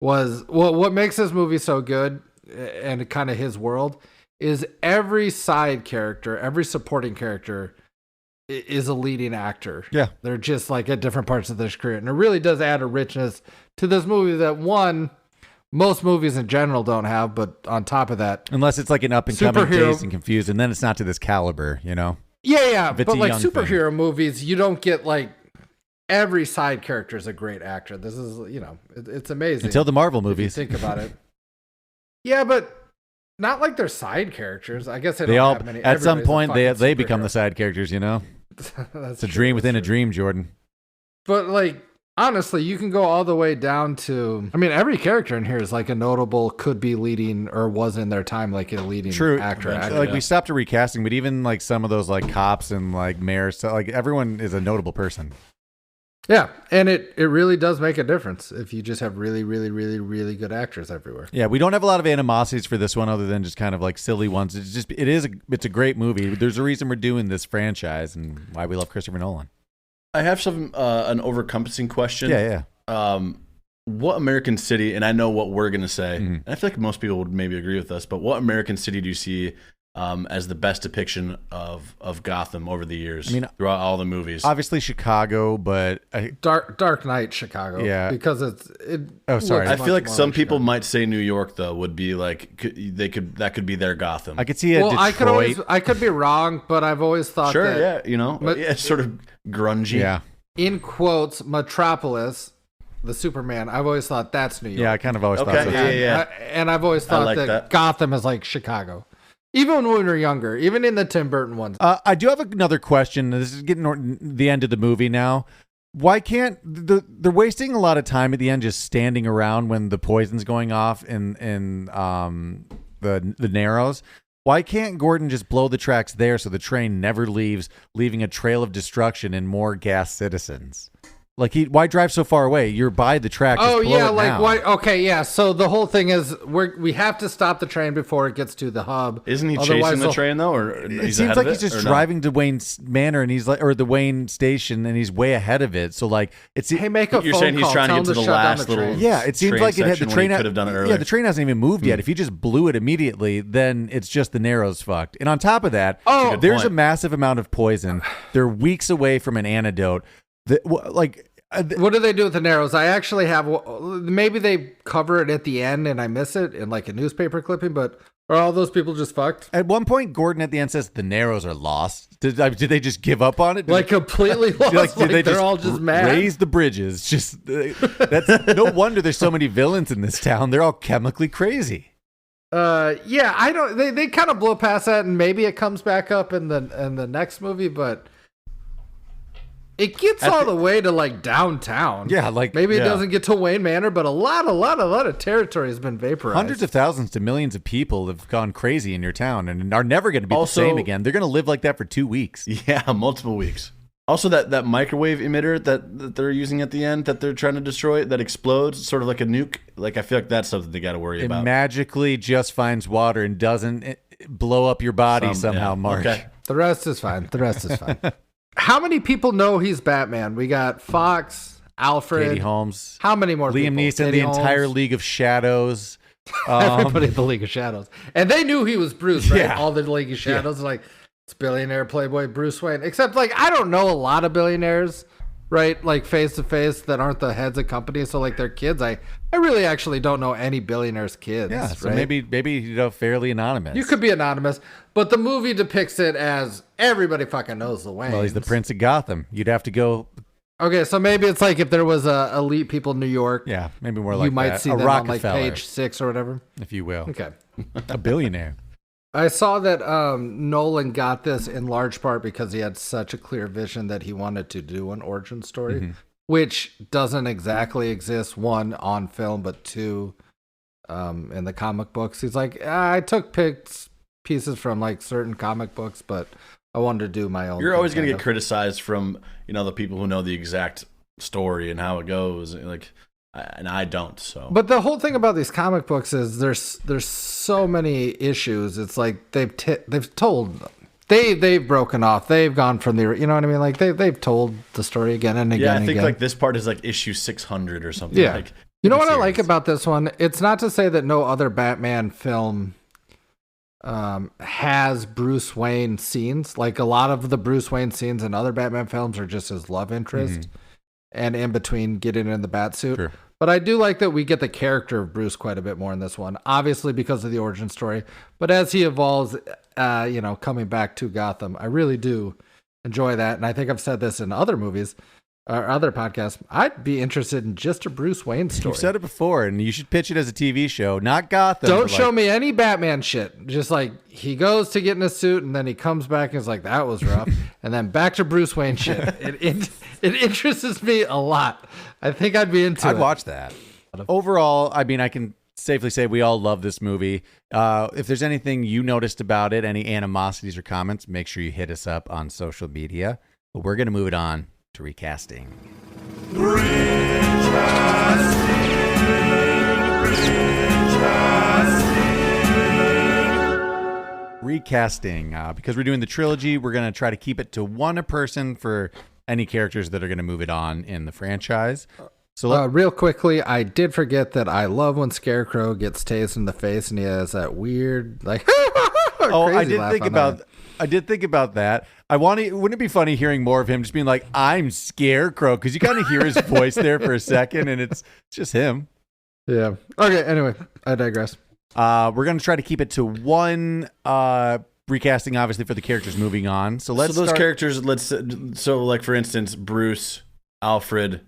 was what makes this movie so good and kind of his world is every side character, every supporting character is a leading actor. Yeah. They're just like at different parts of their career. And it really does add a richness to this movie that most movies in general don't have, but on top of that, unless it's like an up and coming Dazed and Confused, and then it's not to this caliber, you know? Yeah. But like superhero movies, you don't get like every side character is a great actor. This is, it's amazing. Until the Marvel movies. Think about it. Yeah, but not like they're side characters. I guess they all have many. At some point, they become the side characters, you know? It's a dream within a dream, Jordan. But like, honestly, you can go all the way down to, I mean, every character in here is like a notable, could be leading or was in their time like a leading actor. Like we stopped a recasting, but even like some of those like cops and like mayors, so like everyone is a notable person. Yeah, and it really does make a difference if you just have really, really, really, really good actors everywhere. Yeah, we don't have a lot of animosities for this one other than just kind of like silly ones. It's a great movie. There's a reason we're doing this franchise and why we love Christopher Nolan. I have an overcompassing question. Yeah. What American city, and I know what we're going to say, and I feel like most people would maybe agree with us, but what American city do you see as the best depiction of Gotham over the years? I mean, throughout all the movies. Obviously Chicago, but Dark Knight Chicago. Yeah, because I feel like some people might say New York though would be like that could be their Gotham. I could see Detroit. I could be wrong, but I've always thought it's sort of grungy. Yeah. In quotes, Metropolis, the Superman. I've always thought that's New York. Yeah, I kind of always thought so. Yeah. And I've always thought that Gotham is like Chicago. Even when we were younger, even in the Tim Burton ones. I do have another question. This is getting the end of the movie now. Why can't they're wasting a lot of time at the end just standing around when the poison's going off in the Narrows? Why can't Gordon just blow the tracks there so the train never leaves, leaving a trail of destruction and more gassed citizens? Like why drive so far away? You're by the track. Oh yeah, like why? Okay, yeah. So the whole thing is we have to stop the train before it gets to the hub. Isn't he chasing the train though, or it seems like he's just driving to Wayne's Manor and he's like, or the Wayne Station, and he's way ahead of it. So like it's make a phone call. You're saying he's trying to get to the last little yeah. It seems like the train could have done it earlier. Yeah, the train hasn't even moved yet. If he just blew it immediately, then it's just the Narrows fucked. And on top of that, there's a massive amount of poison. They're weeks away from an antidote. What do they do with the Narrows? I actually have, maybe they cover it at the end and I miss it in like a newspaper clipping, but are all those people just fucked? At one point, Gordon at the end says the Narrows are lost. Did they just give up on it? Completely lost? They're all just mad? Raise the bridges. That's no wonder there's so many villains in this town. They're all chemically crazy. Yeah, I don't, they kind of blow past that and maybe it comes back up in the next movie, but it gets all the way to like downtown. Yeah, like maybe it doesn't get to Wayne Manor, but a lot of territory has been vaporized. Hundreds of thousands to millions of people have gone crazy in your town and are never going to be the same again. They're going to live like that for 2 weeks. Yeah, multiple weeks. Also, that microwave emitter that they're using at the end that they're trying to destroy that explodes, sort of like a nuke. Like I feel like that's something they got to worry about. It magically just finds water and doesn't blow up your body somehow, Mark. Okay. The rest is fine. How many people know he's Batman? We got Fox, Alfred, Katie Holmes. How many more Liam people? Neeson, the entire League of Shadows. Everybody in the League of Shadows. And they knew he was Bruce, right? Yeah. All the League of Shadows. Like, it's billionaire playboy Bruce Wayne. Except, like, I don't know a lot of billionaires, right? Like, face to face that aren't the heads of companies. So, like, their kids. I really actually don't know any billionaires' kids. Yeah, so right? maybe fairly anonymous. You could be anonymous. But the movie depicts it as everybody fucking knows the Waynes. Well, he's the Prince of Gotham. You'd have to go. Okay, so maybe it's like if there was elite people in New York. Yeah, maybe more like you might that. see them on like page 6 or whatever. If you will. Okay. A billionaire. I saw that Nolan got this in large part because he had such a clear vision that he wanted to do an origin story. Mm-hmm. which doesn't exactly exist, one, on film, but two, in the comic books. He's like, I took pieces from like certain comic books, but I wanted to do my own. You're always going to get criticized from, the people who know the exact story and how it goes. And I don't. So, but the whole thing about these comic books is there's so many issues. It's like they've broken off. They've gone from the, you know what I mean? Like they've told the story again and again. Yeah, I and think again. like this part is like issue 600 or something. Yeah. Like, you know what I like about this one? It's not to say that no other Batman film has Bruce Wayne scenes. Like a lot of the Bruce Wayne scenes in other Batman films are just his love interest and in between getting in the bat suit. Sure. But I do like that we get the character of Bruce quite a bit more in this one, obviously because of the origin story. But as he evolves, coming back to Gotham, I really do enjoy that. And I think I've said this in other movies or other podcasts. I'd be interested in just a Bruce Wayne story. You've said it before, and you should pitch it as a TV show, not Gotham. Don't show me any Batman shit. Just like he goes to get in a suit, and then he comes back and is like, that was rough. And then back to Bruce Wayne shit. It interests me a lot. I think I'd be into it. I'd watch that. Overall, I mean, I can safely say we all love this movie. If there's anything you noticed about it, any animosities or comments, make sure you hit us up on social media. But we're going to move it on to recasting. Recasting. Because we're doing the trilogy, we're going to try to keep it to one a person for any characters that are going to move it on in the franchise. So real quickly, I did forget that I love when Scarecrow gets tased in the face and he has that weird like. I did think about that. Wouldn't it be funny hearing more of him just being like, "I'm Scarecrow," because you kind of hear his voice there for a second, and it's just him. Yeah. Okay. Anyway, I digress. We're going to try to keep it to one recasting, obviously, for the characters moving on. So those characters. Like for instance, Bruce, Alfred,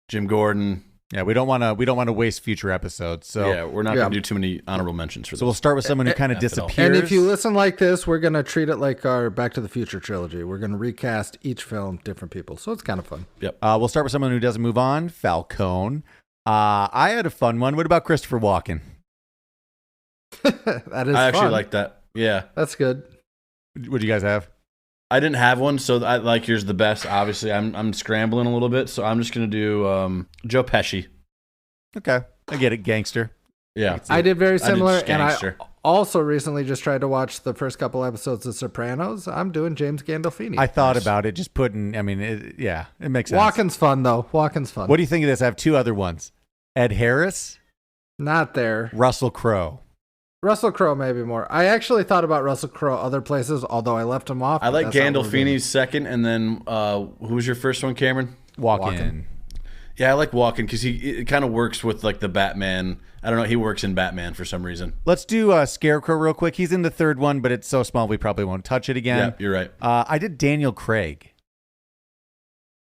Jim Gordon. Yeah, we don't want to waste future episodes. So yeah, we're not going to do too many honorable mentions for this. So we'll start with someone who kind of disappears. And if you listen like this, we're going to treat it like our Back to the Future trilogy. We're going to recast each film different people. So it's kind of fun. Yep. We'll start with someone who doesn't move on, Falcone. I had a fun one. What about Christopher Walken? That is I actually fun. like that. Yeah. That's good. What do you guys have? I didn't have one, so I like yours the best. Obviously, I'm scrambling a little bit, so I'm just going to do Joe Pesci. Okay. I get it. Gangster. Yeah. I did very similar, and I gangster. also recently just tried to watch the first couple episodes of Sopranos. I'm doing James Gandolfini. I thought about it, just putting, it makes sense. Walken's fun, though. Walken's fun. What do you think of this? I have two other ones. Ed Harris. Not there. Russell Crowe. Russell Crowe, maybe more. I actually thought about Russell Crowe other places, although I left him off. I like Gandolfini's second, and then who was your first one, Cameron? Walken. Yeah, I like Walken because it kind of works with like the Batman. I don't know. He works in Batman for some reason. Let's do Scarecrow real quick. He's in the third one, but it's so small we probably won't touch it again. Yeah, you're right. I did Daniel Craig.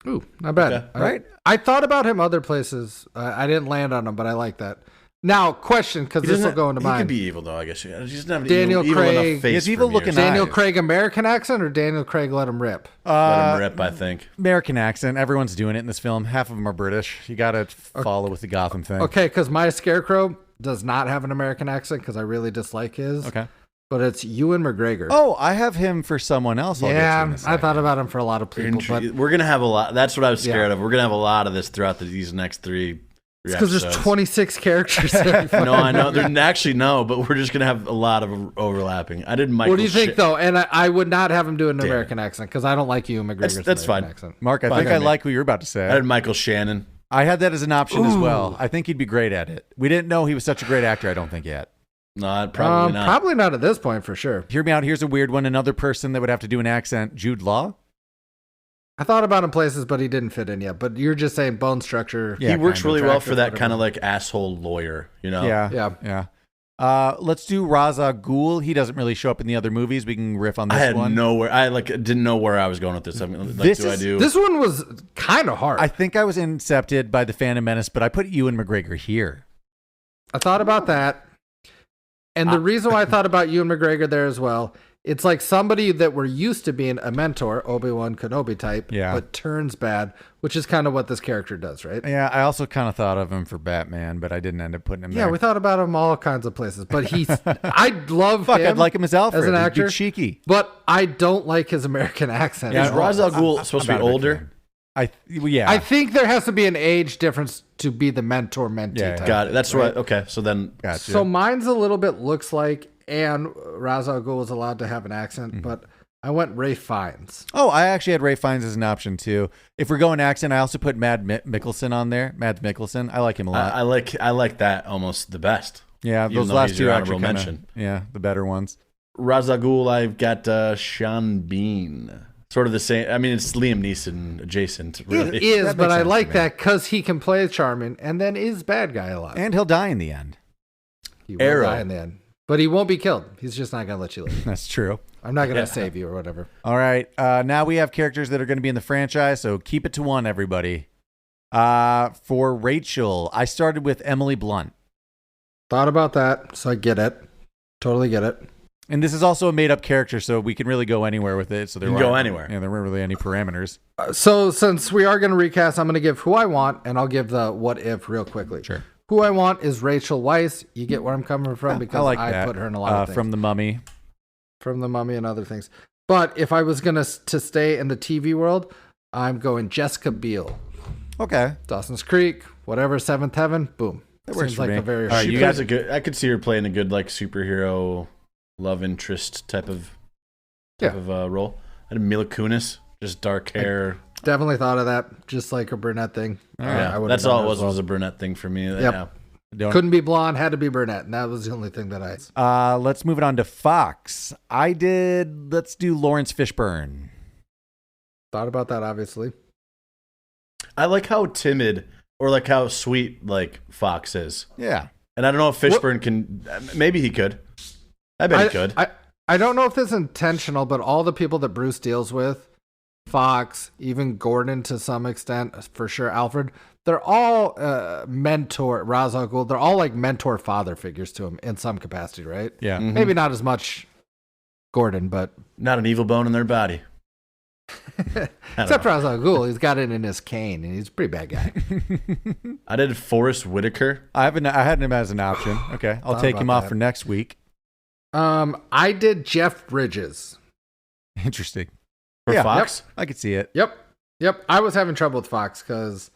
Ooh, not bad. Okay. All right. I thought about him other places. I didn't land on him, but I like that. Now, question, because this will go into mine. He could be evil, though, I guess. He doesn't have Daniel evil Craig. enough face. He has evil looking Daniel eyes. Craig American accent or Daniel Craig let him rip? Let him rip, I think. American accent. Everyone's doing it in this film. Half of them are British. You got to follow with the Gotham thing. Okay, because my Scarecrow does not have an American accent because I really dislike his. Okay. But it's Ewan McGregor. Oh, I have him for someone else. Yeah, I thought about him for a lot of people. But We're going to have a lot. That's what I was scared of. We're going to have a lot of this throughout these next three because there's 26 characters. No, I know. Actually, no, but we're just going to have a lot of overlapping. I did Michael. What do you think, though? And I would not have him do an American accent because I don't like Ewan McGregor's That's fine. accent. Mark, I think I like what you're about to say. I had Michael Shannon. I had that as an option as well. I think he'd be great at it. We didn't know he was such a great actor, I don't think, yet. No, probably not. Probably not at this point, for sure. Hear me out. Here's a weird one. Another person that would have to do an accent, Jude Law. I thought about him places, but he didn't fit in yet. But you're just saying bone structure. Yeah, he works really well for that kind of like asshole lawyer, you know? Yeah. Let's do Rauz Al-Ghoul. He doesn't really show up in the other movies. We can riff on this one. I didn't know where I was going with this. I mean, this one was kind of hard. I think I was incepted by the Phantom Menace, but I put Ewan McGregor here. I thought about that. And the reason why I thought about Ewan McGregor there as well It's like somebody that we're used to being a mentor, Obi-Wan Kenobi type, but turns bad, which is kind of what this character does, right? Yeah, I also kind of thought of him for Batman, but I didn't end up putting him there. Yeah, we thought about him all kinds of places, but I love him. I'd like him as Alfred. As an actor. He'd be cheeky. But I don't like his American accent. Is Rauz Al-Ghoul supposed to be older? I think there has to be an age difference to be the mentor-mentee type. Got it. That's right. Okay, so then... Gotcha. So mine's a little bit looks like, and Rauz Al-Ghoul is allowed to have an accent, but I went Ray Fiennes. Oh, I actually had Ray Fiennes as an option too. If we're going accent, I also put Mads Mikkelsen on there. Mads Mikkelsen. I like him a lot. I like that almost the best. Yeah, those last two actually mention. Yeah, the better ones. Rauz Al-Ghoul, I've got Sean Bean. Sort of the same. I mean, it's Liam Neeson adjacent. Really. It is, but I like that because he can play charming and then is bad guy a lot. And he'll die in the end. He will die in the end. But he won't be killed. He's just not going to let you live. That's true. I'm not going to save you or whatever. All right. Now we have characters that are going to be in the franchise, so keep it to one, everybody. For Rachel, I started with Emily Blunt. Thought about that, so I get it. Totally get it. And this is also a made-up character, so we can really go anywhere with it. So there can go anywhere. Yeah, there weren't really any parameters. So since we are going to recast, I'm going to give who I want, and I'll give the what if real quickly. Sure. Who I want is Rachel Weisz. You get where I'm coming from because I put her in a lot of things. From The Mummy. From The Mummy and other things. But if I was going to stay in the TV world, I'm going Jessica Biel. Okay. Dawson's Creek, whatever, Seventh Heaven, boom. That works for me. A very all right, you guys are good. I could see her playing a good like superhero love interest type of role. And Mila Kunis, just dark hair. Definitely thought of that, just like a brunette thing. Yeah, that's all it was a brunette thing for me. Yep. Yeah. Couldn't be blonde, had to be brunette, and that was the only thing that I... let's move it on to Fox. Let's do Lawrence Fishburne. Thought about that, obviously. I like how timid or like how sweet like Fox is. Yeah. And I don't know if Fishburne can... Maybe he could. I bet he could. I don't know if this is intentional, but all the people that Bruce deals with, Fox, even Gordon to some extent, for sure, Alfred, they're all Rauz Al-Ghoul, they're all like mentor father figures to him in some capacity, right? Yeah. Mm-hmm. Maybe not as much Gordon, but... Not an evil bone in their body. Except Rauz Al-Ghoul, he's got it in his Caine, and he's a pretty bad guy. I did Forrest Whitaker. I had him as an option. Okay, I'll take him off for next week. I did Jeff Bridges. Interesting. For Fox? Yep. I could see it. Yep. I was having trouble with Fox because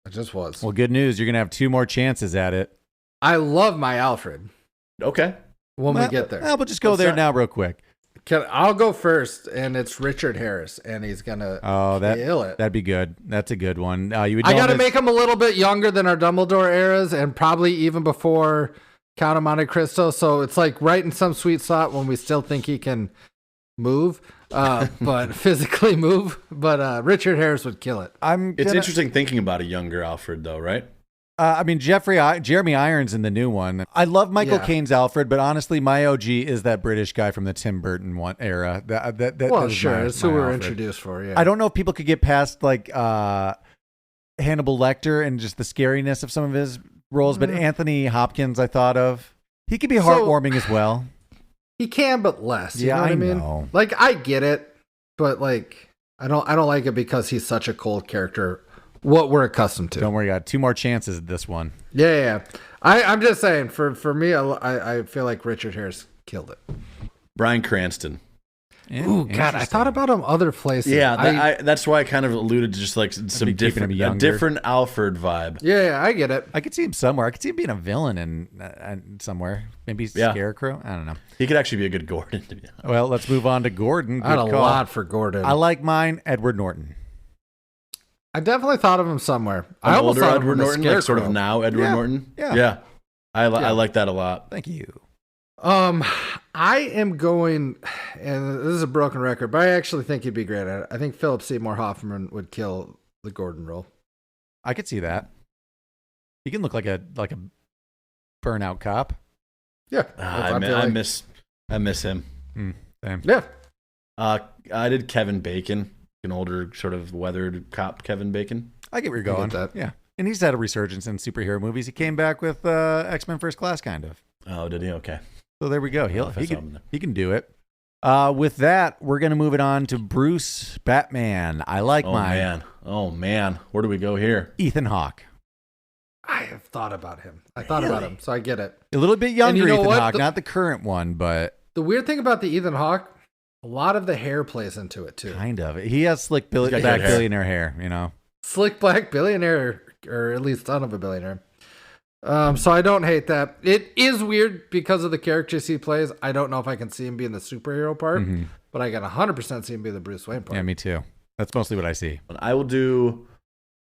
I just was. Well, good news. You're going to have 2 more chances at it. I love my Alfred. Okay. When we get there. We'll just go there now real quick. I'll go first, and it's Richard Harris, and he's going to kill it. That'd be good. That's a good one. I got to make him a little bit younger than our Dumbledore eras, and probably even before Count of Monte Cristo, so it's like right in some sweet spot when we still think he can move, but physically move. But Richard Harris would kill it. It's interesting thinking about a younger Alfred, though, right? I mean, Jeremy Irons in the new one. I love Michael Caine's Alfred, but honestly, my OG is that British guy from the Tim Burton era. Well, sure, that's who we're introduced for. Yeah, I don't know if people could get past like Hannibal Lecter and just the scariness of some of his roles, but Anthony Hopkins, I thought of. He could be heartwarming as well. He can, but less. You know what I mean? Know. Like, I get it, but like, I don't like it because he's such a cold character. What we're accustomed to. Don't worry, I got 2 more chances at this one. Yeah. I'm just saying, for me, I feel like Richard Harris killed it. Bryan Cranston. Ooh, God, I thought about him other places. Yeah, that's why I kind of alluded to just like some different Alfred vibe. Yeah, I get it. I could see him somewhere. I could see him being a villain in somewhere. Maybe Scarecrow. I don't know. He could actually be a good Gordon. To be honest. Well, let's move on to Gordon. I had a lot for Gordon. I like mine, Edward Norton. I definitely thought of him somewhere. I almost thought Edward Norton, like sort of now Edward Norton. Yeah. I like that a lot. Thank you. I am going, and this is a broken record, but I actually think he'd be great at it. I think Philip Seymour Hoffman would kill the Gordon role. I could see that. He can look like a burnout cop. Yeah, I miss him. Same. Yeah. I did Kevin Bacon, an older sort of weathered cop, Kevin Bacon. I get where you're going. Yeah, and he's had a resurgence in superhero movies. He came back with X-Men First Class, kind of. Oh, did he? Okay. So there we go. He can do it. With that, we're going to move it on to Bruce Batman. I like mine. Oh, man. Where do we go here? Ethan Hawke. I have thought about him. About him, so I get it. A little bit younger Ethan Hawke, not the current one, but... The weird thing about the Ethan Hawke, a lot of the hair plays into it, too. Kind of. He has slick black billionaire hair, you know? Slick black billionaire, or at least son of a billionaire. So I don't hate that. It is weird because of the characters he plays. I don't know if I can see him being the superhero part, but I can 100% see him being the Bruce Wayne part. Yeah, me too. That's mostly what I see. I will do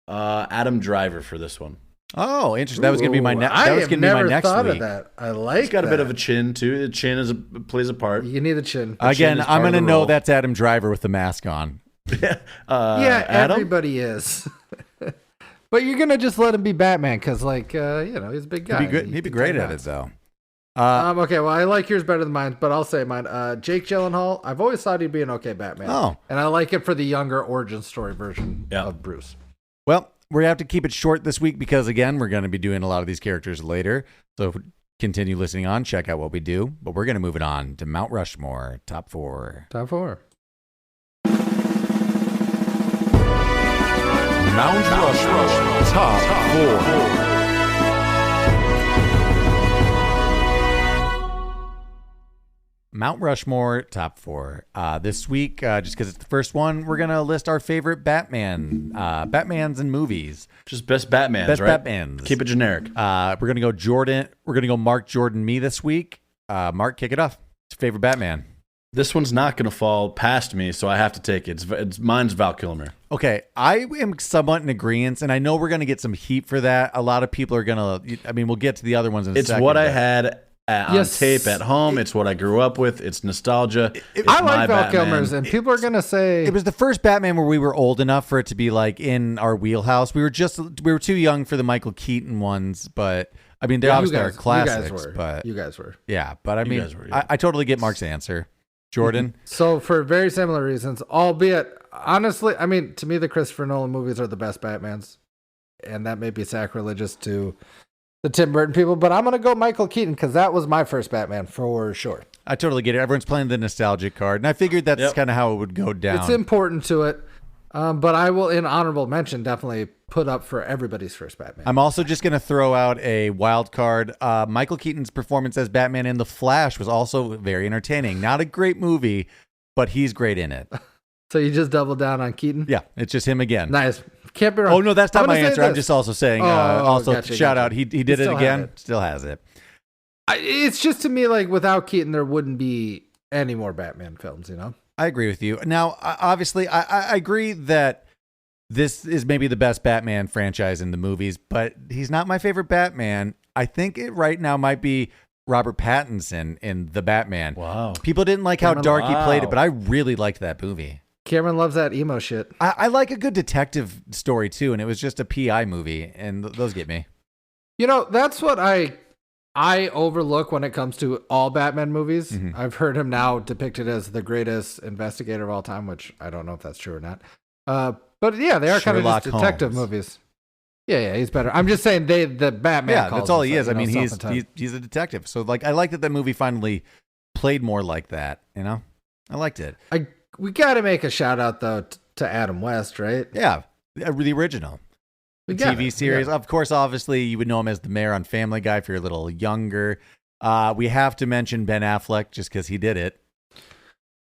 Adam Driver for this one. Oh, interesting. That was going to be my next week. I have never thought of that. I like He's got a bit of a chin, too. The chin plays a part. You need a chin. Again, I'm going to know that's Adam Driver with the mask on. Yeah, Adam? everybody is. But you're going to just let him be Batman because, like, he's a big guy. He'd be great at it, though. Okay, well, I like yours better than mine, but I'll say mine. Jake Gyllenhaal, I've always thought he'd be an okay Batman. Oh. And I like it for the younger origin story version of Bruce. Well, we're going to have to keep it short this week because, again, we're going to be doing a lot of these characters later. So continue listening on, check out what we do. But we're going to move it on to Mount Rushmore, top 4. Top 4. Mount Rushmore, top 4. Mount Rushmore, top 4. This week, just because it's the first one, we're going to list our favorite Batmans in movies. Just best Batmans, Best right? Batmans. Keep it generic. We're going to go Jordan. We're going to go Mark, Jordan, me this week. Mark, kick it off. What's your favorite Batman? This one's not going to fall past me, so I have to take it. Mine's Val Kilmer. Okay, I am somewhat in agreement, and I know we're going to get some heat for that. A lot of people are going to, we'll get to the other ones in a second. It's what I had on tape at home. It's what I grew up with. It's nostalgia. I like Val Kilmer's, and people are going to say... It was the first Batman where we were old enough for it to be like in our wheelhouse. We were too young for the Michael Keaton ones, but... they obviously are classics. You guys were. Yeah, but I totally get Mark's answer. Jordan? So for very similar reasons, albeit, honestly, to me, the Christopher Nolan movies are the best Batmans. And that may be sacrilegious to the Tim Burton people, but I'm going to go Michael Keaton because that was my first Batman for sure. I totally get it. Everyone's playing the nostalgic card, and I figured that's kind of how it would go down. It's important to it, but I will, in honorable mention, definitely put up for everybody's first Batman. I'm also just going to throw out a wild card. Michael Keaton's performance as Batman in The Flash was also very entertaining. Not a great movie, but he's great in it. So you just doubled down on Keaton? Yeah, it's just him again. Nice. Can't be wrong. Oh, no, that's not my answer. I'm just also saying, shout out. He did it again. Still has it. It's just to me, like, without Keaton, there wouldn't be any more Batman films, I agree with you. Now, obviously, I agree that this is maybe the best Batman franchise in the movies, but he's not my favorite Batman. I think it right now might be Robert Pattinson in The Batman. Wow. People didn't like how dark he played it, but I really liked that movie. Cameron loves that emo shit. I like a good detective story, too, and it was just a PI movie, and those get me. That's what I overlook when it comes to all Batman movies. Mm-hmm. I've heard him now depicted as the greatest investigator of all time, which I don't know if that's true or not. But yeah, they are kind of just detective movies. Yeah, he's better. I'm just saying the Batman. Yeah, that's all he is. He's a detective. So I like that movie finally played more like that. I liked it. We got to make a shout out though to Adam West, right? Yeah, the original. TV series. Of course, obviously, you would know him as the mayor on Family Guy if you're a little younger. We have to mention Ben Affleck just because he did it.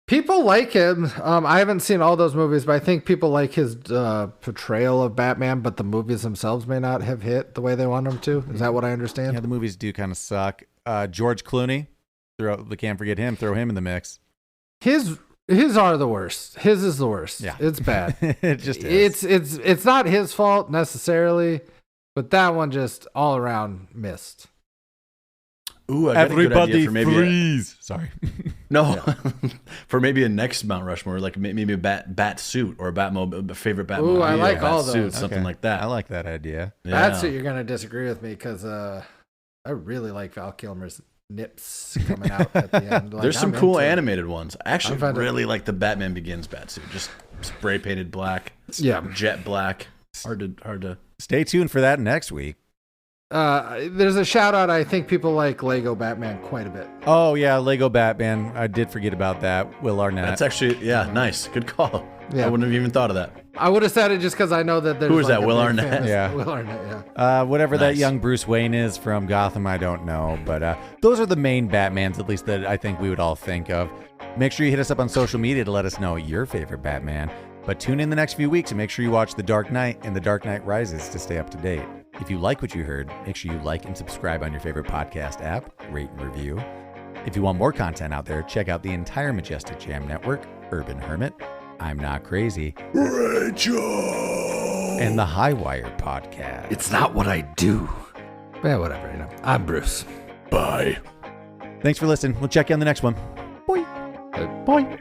People like him. I haven't seen all those movies, but I think people like his portrayal of Batman, but the movies themselves may not have hit the way they want them to. Is that what I understand? Yeah, the movies do kind of suck. George Clooney. We can't forget him. Throw him in the mix. His are the worst. His is the worst. Yeah. It's bad. It just is. It's not his fault necessarily, but that one just all around missed. Ooh, I got a good idea for maybe freeze. Sorry. No, for maybe a next Mount Rushmore, like maybe a bat suit or a Batmobile, favorite Batmobile. Ooh, I like all those. Suit, something like that. I like that idea. Bat suit, you're gonna disagree with me because I really like Val Kilmer's nips coming out at the end. There's some cool animated ones. I actually really like the Batman Begins bat suit, just spray painted black, jet black. Hard to. Stay tuned for that next week. There's a shout out. I think people like Lego Batman quite a bit. Oh, yeah, Lego Batman. I did forget about that. Will Arnett. That's actually, nice. Good call. Yeah. I wouldn't have even thought of that. I would have said it just because I know that there's. Who is like that, a Will big Arnett? fan. Yeah. Will Arnett, yeah. Whatever that Nice. young Bruce Wayne is from Gotham, I don't know. But those are the main Batmans, at least that I think we would all think of. Make sure you hit us up on social media to let us know your favorite Batman. But tune in the next few weeks and make sure you watch The Dark Knight and The Dark Knight Rises to stay up to date. If you like what you heard, make sure you like and subscribe on your favorite podcast app, rate and review. If you want more content out there, check out the entire Majestic Jam Network, Urban Hermit, I'm Not Crazy, Rachel! and the Highwire Podcast. It's not what I do. Yeah, whatever. You know, I'm Bruce. Bye. Thanks for listening. We'll check you on the next one. Bye. Bye.